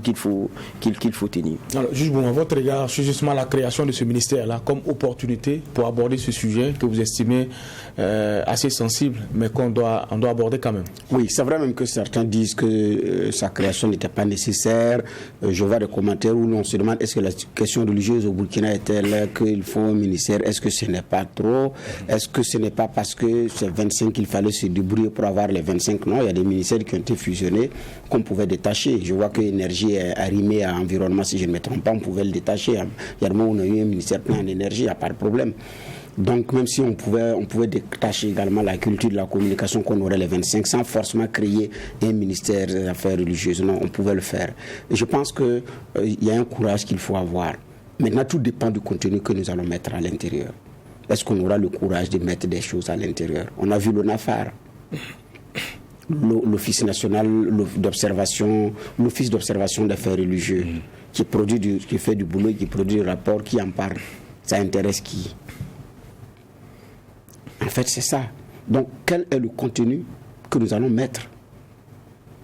Speaker 3: qu'il faut tenir.
Speaker 1: Alors, juge Bouma, votre regard sur justement la création de ce ministère-là comme opportunité pour aborder ce sujet que vous estimez assez sensible, mais qu'on doit aborder quand même.
Speaker 2: Oui, c'est vrai même que certains disent que sa création n'était pas nécessaire. Je vois des commentaires où on se demande est-ce que la question religieuse au Burkina est telle qu'il faut un ministère, est-ce que ce n'est pas trop, est-ce que ce n'est pas parce que c'est 25 qu'il fallait se débrouiller pour avoir les 25. Non, il y a des ministères qui ont été fusionnés qu'on pouvait détacher. Je vois que l'énergie est arrimée à environnement, si je ne me trompe pas, on pouvait le détacher. Il y a des moments où on a eu un ministère plein d'énergie, il n'y a pas de problème. Donc même si on pouvait détacher également la culture de la communication, qu'on aurait les 25 sans forcément créer un ministère des affaires religieuses, non, on pouvait le faire. Et je pense qu'il y a un courage qu'il faut avoir. Maintenant, tout dépend du contenu que nous allons mettre à l'intérieur. Est-ce qu'on aura le courage de mettre des choses à l'intérieur? On a vu l'ONAFAR, l'Office national d'observation, l'Office d'observation des faits religieux, qui fait du boulot, qui produit des rapports, qui en parle. Ça intéresse qui? En fait, c'est ça. Donc, quel est le contenu que nous allons mettre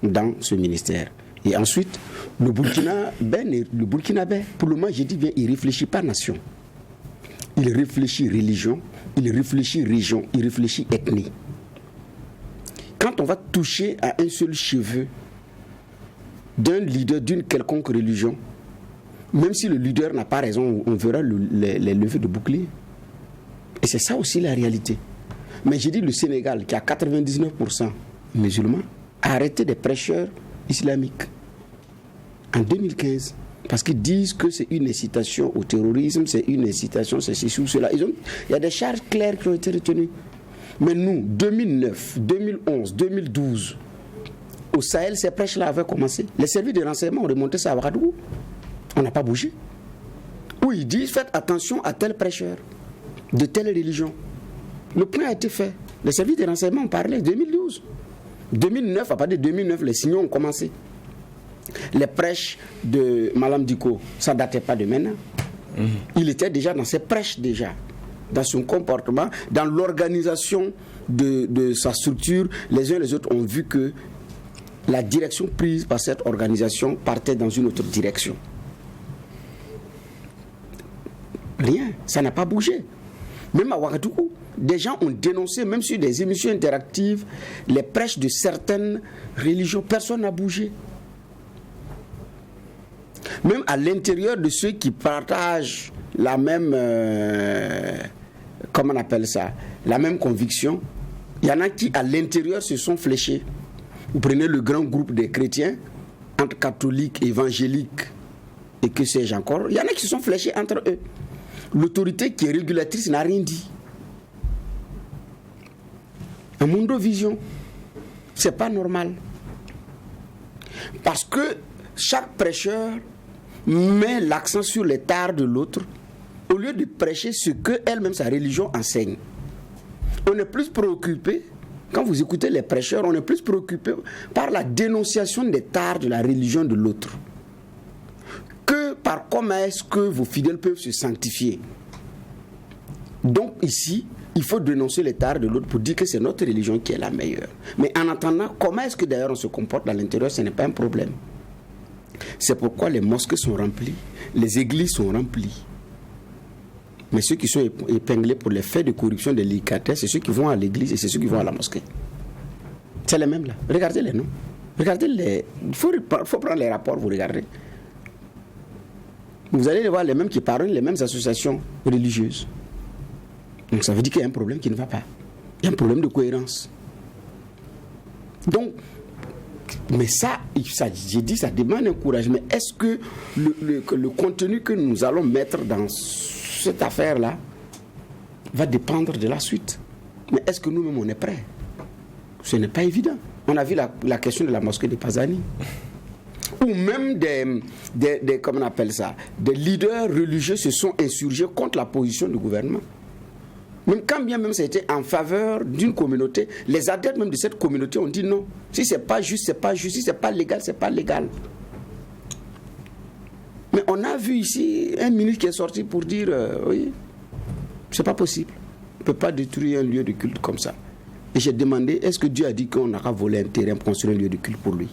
Speaker 2: dans ce ministère? Et ensuite, le Burkinabé, pour le moment, j'ai dit bien, il ne réfléchit pas nation. Il réfléchit religion, il réfléchit région, il réfléchit ethnie. Quand on va toucher à un seul cheveu d'un leader d'une quelconque religion, même si le leader n'a pas raison, on verra les levées de bouclier. Et c'est ça aussi la réalité. Mais j'ai dit le Sénégal, qui a 99% musulmans, a arrêté des prêcheurs islamiques en 2015. Parce qu'ils disent que c'est une incitation au terrorisme, c'est une incitation, c'est ceci ou cela. Il y a des charges claires qui ont été retenues. Mais nous, 2009, 2011, 2012, au Sahel, ces prêches-là avaient commencé. Les services de renseignement ont remonté ça à Ouagadougou. On n'a pas bougé. Où ils disent, faites attention à tel prêcheur de telle religion. Le point a été fait. Les services de renseignement ont parlé 2012. 2009, à partir de 2009, les signaux ont commencé. Les prêches de Malam Diko, ça ne datait pas de maintenant. Il était déjà dans ses prêches, déjà. Dans son comportement, dans l'organisation de sa structure. Les uns et les autres ont vu que la direction prise par cette organisation partait dans une autre direction. Rien, ça n'a pas bougé. Même à Ouagadougou, des gens ont dénoncé, même sur des émissions interactives, les prêches de certaines religions. Personne n'a bougé. Même à l'intérieur de ceux qui partagent la même, comment on appelle ça, la même conviction, il y en a qui à l'intérieur se sont fléchés. Vous prenez le grand groupe des chrétiens, entre catholiques, évangéliques et que sais-je encore, il y en a qui se sont fléchés entre eux. L'autorité qui est régulatrice n'a rien dit. Un Mondovision, c'est pas normal. Parce que chaque prêcheur met l'accent sur les tares de l'autre au lieu de prêcher ce que elle-même, sa religion, enseigne. On est plus préoccupé, quand vous écoutez les prêcheurs, on est plus préoccupé par la dénonciation des tares de la religion de l'autre que par comment est-ce que vos fidèles peuvent se sanctifier. Donc ici, il faut dénoncer les tares de l'autre pour dire que c'est notre religion qui est la meilleure. Mais en attendant, comment est-ce que d'ailleurs on se comporte à l'intérieur, ce n'est pas un problème. C'est pourquoi les mosquées sont remplies, les églises sont remplies. Mais ceux qui sont épinglés pour les faits de corruption, de délicatesse, c'est ceux qui vont à l'église et c'est ceux qui vont à la mosquée. C'est les mêmes là. Regardez les noms. Regardez les... Il faut prendre les rapports, vous regardez. Vous allez voir les mêmes qui parlent, les mêmes associations religieuses. Donc ça veut dire qu'il y a un problème qui ne va pas. Il y a un problème de cohérence. Donc, Mais ça, j'ai dit, ça demande un courage. Mais est-ce que le contenu que nous allons mettre dans cette affaire-là va dépendre de la suite? Mais est-ce que nous-mêmes, on est prêts? Ce n'est pas évident. On a vu la question de la mosquée de Pazani. Ou même comment on appelle ça, des leaders religieux se sont insurgés contre la position du gouvernement. Même quand bien même ça a été en faveur d'une communauté, les adeptes même de cette communauté ont dit non. Si c'est pas juste, c'est pas juste. Si c'est pas légal, c'est pas légal. Mais on a vu ici un ministre qui est sorti pour dire oui, c'est pas possible. On ne peut pas détruire un lieu de culte comme ça. Et j'ai demandé, est-ce que Dieu a dit qu'on n'a qu'à voler un terrain pour construire un lieu de culte pour lui?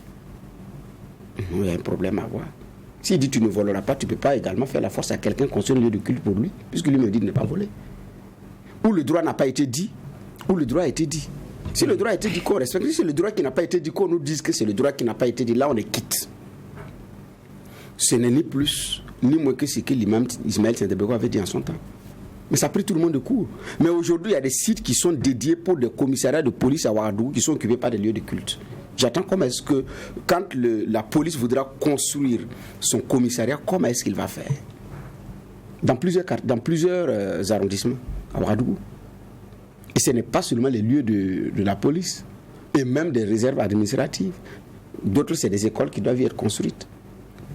Speaker 2: Il y a un problème à voir. S'il dit tu ne voleras pas, tu ne peux pas également faire la force à quelqu'un construire un lieu de culte pour lui, puisque lui me dit de ne pas voler. Où le droit n'a pas été dit, où le droit a été dit. Si le droit a été dit qu'on respecte, si c'est le droit qui n'a pas été dit qu'on nous dise que c'est le droit qui n'a pas été dit, là on est quitte. Ce n'est ni plus, ni moins que ce que l'imam Ismaël Saint-Debego avait dit en son temps. Mais ça a pris tout le monde de court. Mais aujourd'hui, il y a des sites qui sont dédiés pour des commissariats de police à Ouagadougou qui sont occupés par des lieux de culte. J'attends comment est-ce que, quand la police voudra construire son commissariat, comment est-ce qu'il va faire? Dans plusieurs arrondissements à Ouagadougou. Et ce n'est pas seulement les lieux de la police, et même des réserves administratives. D'autres, c'est des écoles qui doivent y être construites.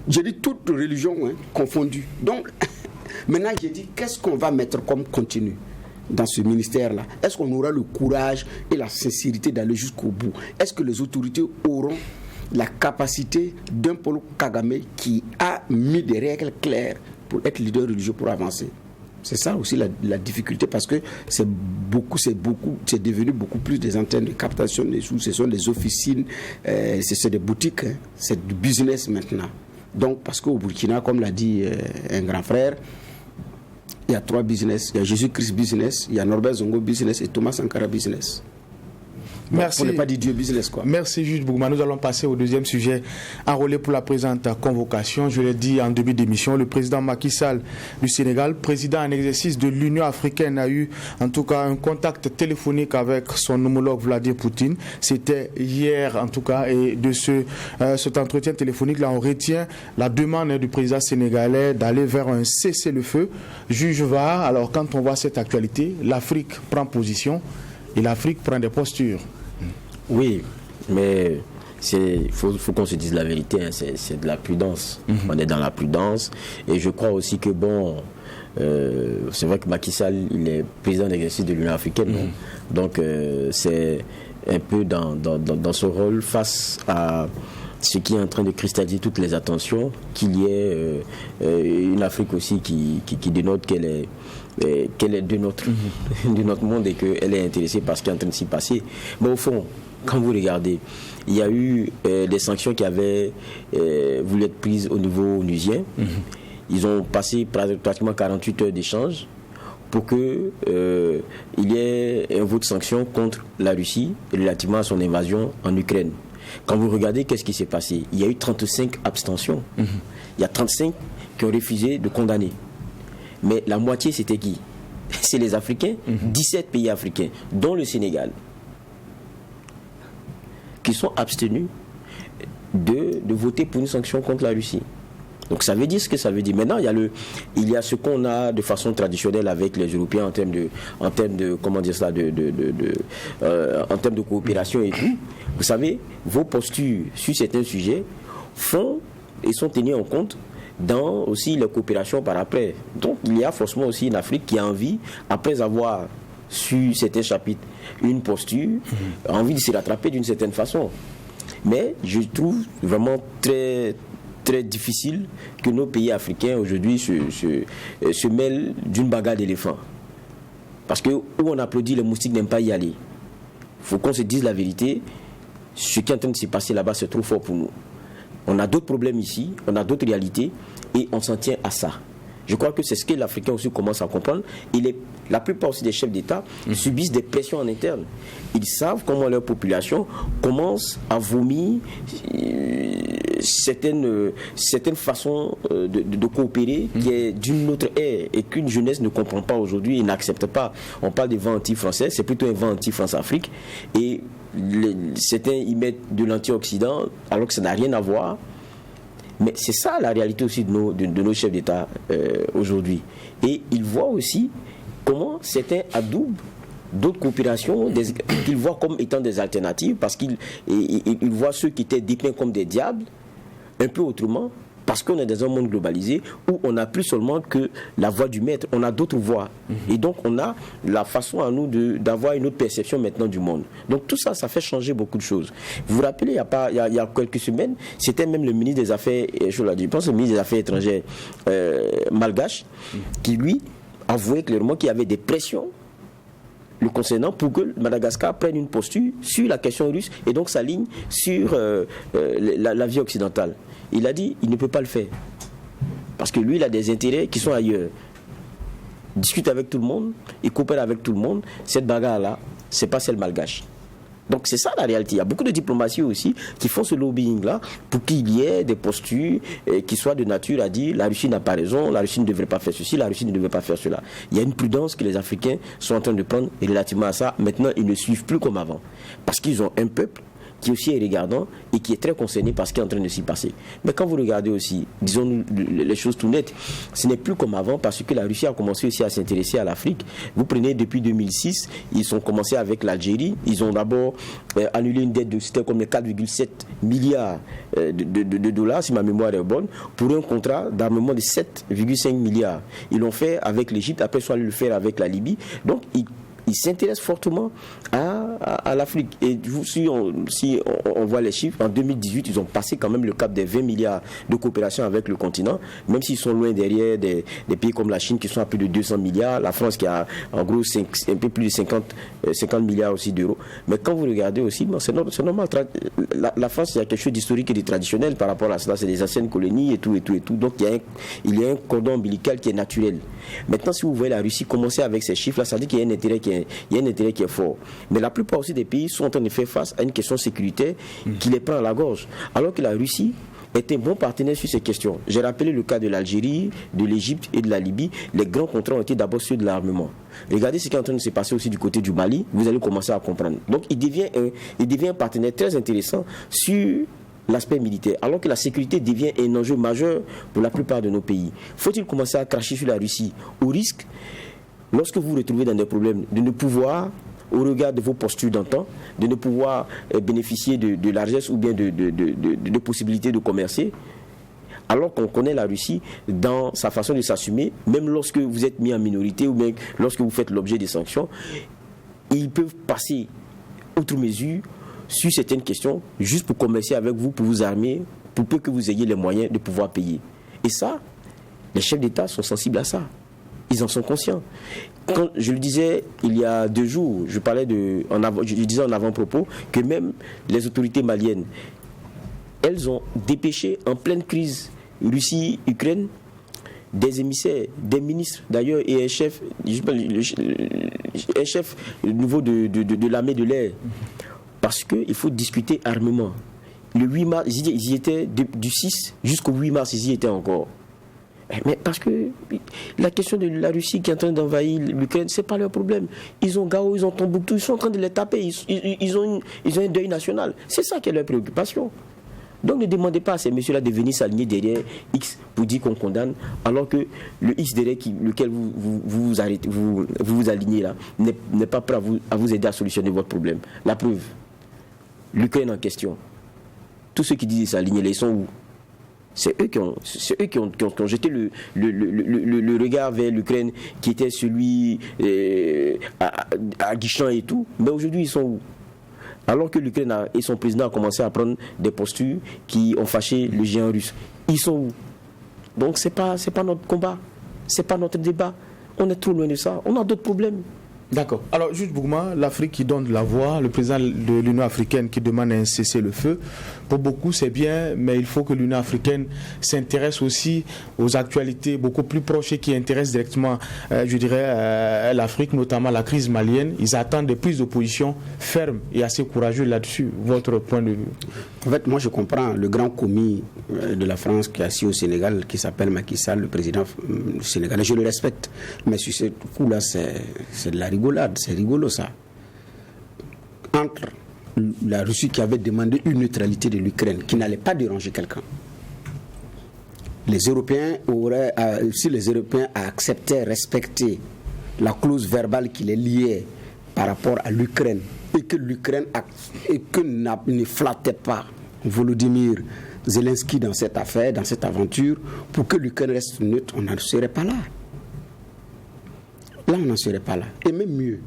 Speaker 2: J'ai dit toutes religions confondues. Donc, maintenant, j'ai dit, qu'est-ce qu'on va mettre comme contenu dans ce ministère-là? Est-ce qu'on aura le courage et la sincérité d'aller jusqu'au bout? Est-ce que les autorités auront la capacité d'un Paul Kagame qui a mis des règles claires pour être leader religieux, pour avancer? C'est ça aussi la difficulté, parce que c'est devenu beaucoup plus des antennes de captation des sous, ce sont des officines, c'est des boutiques, c'est du business maintenant. Donc, parce qu'au Burkina, comme l'a dit un grand frère, il y a 3 business. Il y a Jésus-Christ business, il y a Norbert Zongo business et Thomas Sankara business.
Speaker 1: Merci.
Speaker 2: On n'est pas dit Dieu business, quoi.
Speaker 1: Merci, Juge Bougouma. Nous allons passer au deuxième sujet enrôlé pour la présente convocation. Je l'ai dit en début d'émission, le président Macky Sall du Sénégal, président en exercice de l'Union africaine, a eu en tout cas un contact téléphonique avec son homologue Vladimir Poutine. C'était hier en tout cas, et de cet entretien téléphonique là, on retient la demande du président sénégalais d'aller vers un cessez-le-feu. Juge VAR, alors quand on voit cette actualité, l'Afrique prend position et l'Afrique prend des postures.
Speaker 3: Oui, mais il faut qu'on se dise la vérité, hein, c'est de la prudence. On est dans la prudence. Et je crois aussi que, c'est vrai que Macky Sall, il est président d'exercice de l'Union africaine. Donc, c'est un peu dans ce rôle face à ce qui est en train de cristalliser toutes les attentions, qu'il y ait une Afrique aussi qui dénote qu'elle est de notre monde et qu'elle est intéressée par ce qui est en train de s'y passer. Mais au fond, quand vous regardez, il y a eu des sanctions qui avaient voulu être prises au niveau onusien. Ils ont passé pratiquement 48 heures d'échange pour qu'il y ait un vote de sanction contre la Russie relativement à son invasion en Ukraine. Quand vous regardez, qu'est-ce qui s'est passé? Il y a eu 35 abstentions. Il y a 35 qui ont refusé de condamner. Mais la moitié, c'était qui? C'est les Africains, 17 pays africains, dont le Sénégal, qui sont abstenus de voter pour une sanction contre la Russie. Donc ça veut dire ce que ça veut dire. Maintenant, il y a ce qu'on a de façon traditionnelle avec les Européens en termes de comment dire ça, en termes de coopération et tout. Vous savez, vos postures sur certains sujets font et sont tenues en compte dans aussi la coopération par après. Donc il y a forcément aussi une Afrique qui a envie, après avoir su certains chapitres, une posture, a envie de se rattraper d'une certaine façon. Mais je trouve vraiment très très difficile que nos pays africains aujourd'hui se mêlent d'une bagarre d'éléphants. Parce que où on applaudit, les moustiques n'aiment pas y aller. Il faut qu'on se dise la vérité. Ce qui est en train de se passer là-bas, c'est trop fort pour nous. On a d'autres problèmes ici, on a d'autres réalités, et on s'en tient à ça. Je crois que c'est ce que l'Africain aussi commence à comprendre. La plupart aussi des chefs d'État subissent des pressions en interne. Ils savent comment leur population commence à vomir certaines façons de coopérer qui est d'une autre ère et qu'une jeunesse ne comprend pas aujourd'hui et n'accepte pas. On parle de vent anti-français, c'est plutôt un vent anti-France-Afrique. Et certains y mettent de l'antioxydant, alors que ça n'a rien à voir. Mais c'est ça la réalité aussi de nos chefs d'État aujourd'hui. Et ils voient aussi comment certains adoubent d'autres coopérations qu'ils voient comme étant des alternatives, parce qu'ils voient ceux qui étaient dépeints comme des diables un peu autrement, parce qu'on est dans un monde globalisé où on n'a plus seulement que la voix du maître, on a d'autres voix. Et donc on a la façon à nous d'avoir une autre perception maintenant du monde. Donc tout ça, ça fait changer beaucoup de choses. Vous vous rappelez, il y a quelques semaines, c'était même le ministre des Affaires, je pense le ministre des Affaires étrangères malgache, qui lui avouait clairement qu'il y avait des pressions le concernant pour que Madagascar prenne une posture sur la question russe et donc s'aligne sur la vie occidentale. Il a dit il ne peut pas le faire parce que lui il a des intérêts qui sont ailleurs. Il discute avec tout le monde, il coopère avec tout le monde. Cette bagarre-là, c'est pas celle malgache. Donc c'est ça la réalité. Il y a beaucoup de diplomaties aussi qui font ce lobbying-là pour qu'il y ait des postures qui soient de nature à dire la Russie n'a pas raison, la Russie ne devrait pas faire ceci, la Russie ne devrait pas faire cela. Il y a une prudence que les Africains sont en train de prendre relativement à ça. Maintenant, ils ne suivent plus comme avant. Parce qu'ils ont un peuple qui aussi est regardant et qui est très concerné par ce qui est en train de s'y passer. Mais quand vous regardez aussi, disons les choses tout nettes, ce n'est plus comme avant parce que la Russie a commencé aussi à s'intéresser à l'Afrique. Vous prenez depuis 2006, ils ont commencé avec l'Algérie, ils ont d'abord annulé une dette de c'était comme les 4,7 milliards de dollars, si ma mémoire est bonne, pour un contrat d'armement de 7,5 milliards. Ils l'ont fait avec l'Égypte, après soit le faire avec la Libye. Donc ils s'intéressent fortement à l'Afrique. Et si on voit les chiffres, en 2018, ils ont passé quand même le cap des 20 milliards de coopération avec le continent, même s'ils sont loin derrière des pays comme la Chine qui sont à plus de 200 milliards, la France qui a en gros un peu plus de 50 milliards aussi d'euros. Mais quand vous regardez aussi, c'est normal. La France, il y a quelque chose d'historique et de traditionnel par rapport à cela, c'est des anciennes colonies et tout. Donc il y a un cordon ombilical qui est naturel. Maintenant, si vous voyez la Russie commencer avec ces chiffres-là, ça veut dire qu'il y a un intérêt qui est fort. Mais la plupart aussi des pays sont en train de faire face à une question sécuritaire qui les prend à la gorge. Alors que la Russie est un bon partenaire sur ces questions. J'ai rappelé le cas de l'Algérie, de l'Égypte et de la Libye. Les grands contrats ont été d'abord ceux de l'armement. Regardez ce qui est en train de se passer aussi du côté du Mali. Vous allez commencer à comprendre. Donc il devient un partenaire très intéressant sur l'aspect militaire, alors que la sécurité devient un enjeu majeur pour la plupart de nos pays. Faut-il commencer à cracher sur la Russie au risque, lorsque vous vous retrouvez dans des problèmes, de ne pouvoir, au regard de vos postures d'antan, de ne pouvoir bénéficier de largesse ou bien de possibilités de commercer, alors qu'on connaît la Russie dans sa façon de s'assumer, même lorsque vous êtes mis en minorité ou même lorsque vous faites l'objet des sanctions, ils peuvent passer outre mesure sur certaines questions, juste pour commercer avec vous, pour vous armer, pour peu que vous ayez les moyens de pouvoir payer. Et ça, les chefs d'État sont sensibles à ça. Ils en sont conscients. Quand je le disais il y a 2 jours, je disais en avant-propos que même les autorités maliennes, elles ont dépêché en pleine crise Russie-Ukraine des émissaires, des ministres d'ailleurs et un chef nouveau de l'armée de l'air. Parce qu'il faut discuter armement. Le 8 mars, ils y étaient du 6 jusqu'au 8 mars, ils y étaient encore. Mais parce que la question de la Russie qui est en train d'envahir l'Ukraine, c'est pas leur problème. Ils ont Gao, ils ont Tombouctou, ils sont en train de les taper. Ils ont un deuil national. C'est ça qui est leur préoccupation. Donc ne demandez pas à ces messieurs-là de venir s'aligner derrière X pour dire qu'on condamne, alors que le X derrière lequel vous alignez là n'est pas prêt à vous aider à solutionner votre problème. La preuve, l'Ukraine en question. Tous ceux qui disent de s'aligner là, ils sont où? C'est eux qui ont jeté le regard vers l'Ukraine qui était celui à Guichan et tout. Mais aujourd'hui, ils sont où? Alors que l'Ukraine et son président ont commencé à prendre des postures qui ont fâché le géant russe. Ils sont où? Donc c'est pas notre combat, c'est pas notre débat. On est trop loin de ça. On a d'autres problèmes.
Speaker 1: D'accord. Alors, Juge Bougma, l'Afrique qui donne la voix, le président de l'Union africaine qui demande un cessez-le-feu, pour beaucoup c'est bien, mais il faut que l'Union africaine s'intéresse aussi aux actualités beaucoup plus proches et qui intéressent directement, l'Afrique, notamment la crise malienne. Ils attendent des prises de position fermes et assez courageuses là-dessus. Votre point de vue?
Speaker 2: En fait, moi je comprends le grand commis de la France qui est assis au Sénégal, qui s'appelle Macky Sall, le président sénégalais. Je le respecte, mais sur ce coup-là, c'est de la rigolade, c'est rigolo ça. Entre la Russie qui avait demandé une neutralité de l'Ukraine, qui n'allait pas déranger quelqu'un. Les Européens si les Européens acceptaient, respectaient la clause verbale qui les liait par rapport à l'Ukraine, et que l'Ukraine ne flattait pas Volodymyr Zelensky dans cette affaire, dans cette aventure, pour que l'Ukraine reste neutre, on n'en serait pas là. Là, on n'en serait pas là. Et même mieux,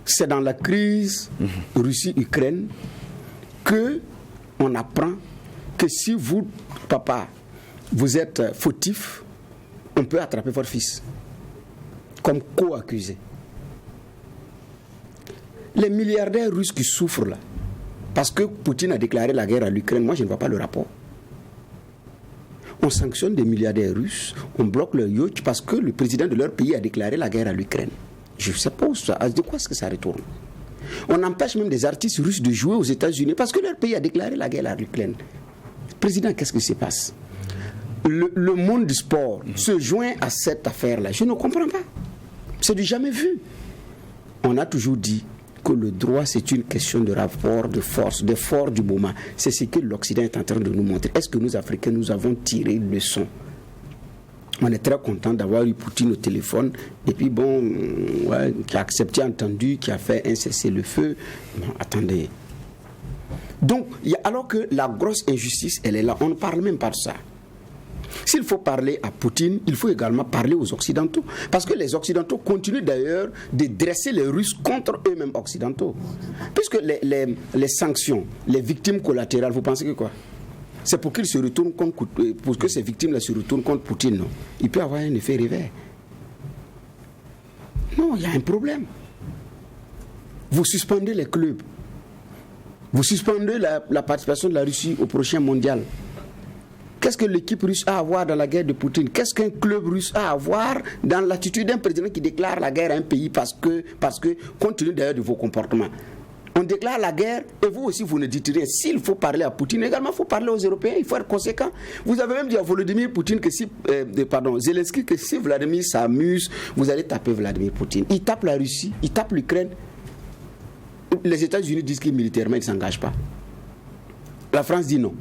Speaker 2: c'est dans la crise Russie-Ukraine qu'on apprend que si vous, papa, vous êtes fautif, on peut attraper votre fils comme co-accusé. Les milliardaires russes qui souffrent là, parce que Poutine a déclaré la guerre à l'Ukraine, moi je ne vois pas le rapport. On sanctionne des milliardaires russes, on bloque leur yacht parce que le président de leur pays a déclaré la guerre à l'Ukraine. Je ne sais pas de quoi est-ce que ça retourne. On empêche même des artistes russes de jouer aux États-Unis parce que leur pays a déclaré la guerre à l'Ukraine. Président, qu'est-ce qui se passe? Le monde du sport se joint à cette affaire-là. Je ne comprends pas. C'est du jamais vu. On a toujours dit que le droit, c'est une question de rapport, de force, d'effort du moment. C'est ce que l'Occident est en train de nous montrer. Est-ce que nous, Africains, nous avons tiré une leçon? On est très content d'avoir eu Poutine au téléphone, et puis qui a accepté, entendu, qui a fait un cessez-le-feu. Non, attendez. Donc, alors que la grosse injustice, elle est là, on ne parle même pas de ça. S'il faut parler à Poutine, il faut également parler aux Occidentaux. Parce que les Occidentaux continuent d'ailleurs de dresser les Russes contre eux-mêmes occidentaux. Puisque les sanctions, les victimes collatérales, vous pensez que quoi? C'est pour qu'ils se retournent pour que ces victimes-là se retournent contre Poutine, non? Il peut avoir un effet revers. Non, il y a un problème. Vous suspendez les clubs. Vous suspendez la participation de la Russie au prochain mondial. Qu'est-ce que l'équipe russe a à voir dans la guerre de Poutine? Qu'est-ce qu'un club russe a à voir dans l'attitude d'un président qui déclare la guerre à un pays parce que compte tenu d'ailleurs de vos comportements? On déclare la guerre et vous aussi vous ne dites rien. S'il faut parler à Poutine, également il faut parler aux Européens, il faut être conséquent. vous avez même dit à Volodymyr Poutine que Zelensky, que si Vladimir s'amuse, vous allez taper Vladimir Poutine. Il tape la Russie, il tape l'Ukraine. Les États-Unis disent que militairement ils ne s'engagent pas. La France dit non.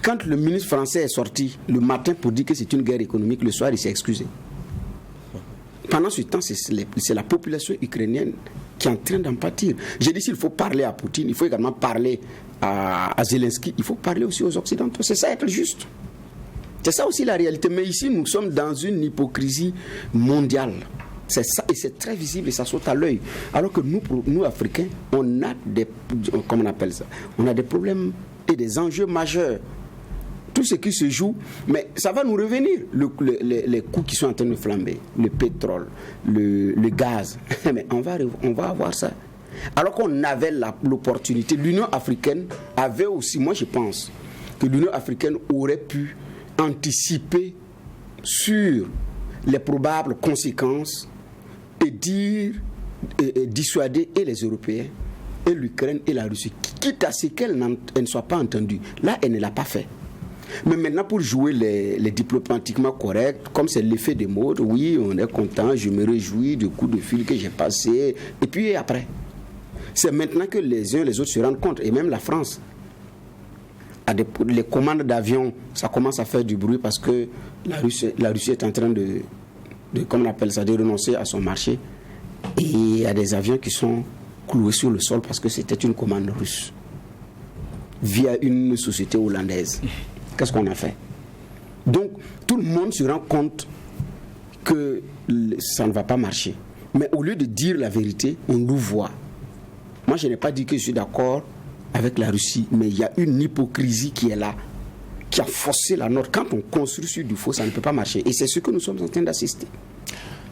Speaker 2: Quand le ministre français est sorti le matin pour dire que c'est une guerre économique, le soir il s'est excusé. Pendant ce temps, c'est la population ukrainienne qui est en train d'en pâtir. J'ai dit s'il faut parler à Poutine, il faut également parler à Zelensky, il faut parler aussi aux Occidentaux. C'est ça être juste. C'est ça aussi la réalité. Mais ici, nous sommes dans une hypocrisie mondiale. C'est ça, et c'est très visible et ça saute à l'œil. Alors que nous Africains, on a comment on appelle ça? On a des problèmes et des enjeux majeurs. Tout ce qui se joue, mais ça va nous revenir. Les coûts qui sont en train de flamber, le pétrole, le gaz, mais on va avoir ça. Alors qu'on avait l'opportunité, l'Union africaine avait aussi, moi je pense, que l'Union africaine aurait pu anticiper sur les probables conséquences et dissuader et les Européens, et l'Ukraine et la Russie, quitte à ce qu'elle ne soit pas entendue. Là, elle ne l'a pas fait. Mais maintenant, pour jouer les diplomatiquement corrects, comme c'est l'effet des modes, oui, on est content, je me réjouis du coup de fil que j'ai passé, et puis après. C'est maintenant que les uns et les autres se rendent compte, et même la France, les commandes d'avions, ça commence à faire du bruit parce que la Russie est en train de comment on appelle ça, de renoncer à son marché. Et il y a des avions qui sont cloués sur le sol parce que c'était une commande russe via une société hollandaise. Qu'est-ce qu'on a fait? Donc, tout le monde se rend compte que ça ne va pas marcher. Mais au lieu de dire la vérité, on nous voit. Moi, je n'ai pas dit que je suis d'accord avec la Russie, mais il y a une hypocrisie qui est là, qui a forcé la nôtre. Quand on construit sur du faux, ça ne peut pas marcher. Et c'est ce que nous sommes en train d'assister.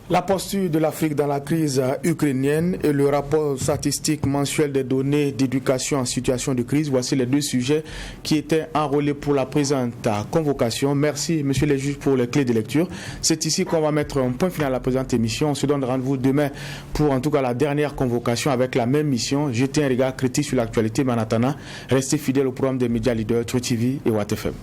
Speaker 1: La posture de l'Afrique dans la crise ukrainienne et le rapport statistique mensuel des données d'éducation en situation de crise, voici les deux sujets qui étaient enrôlés pour la présente convocation. Merci, messieurs les juges, pour les clés de lecture. C'est ici qu'on va mettre un point final à la présente émission. On se donne rendez-vous demain pour, en tout cas, la dernière convocation avec la même mission. Jetez un regard critique sur l'actualité, mais en attendant, restez fidèles au programme des médias leaders, True TV et Watt FM.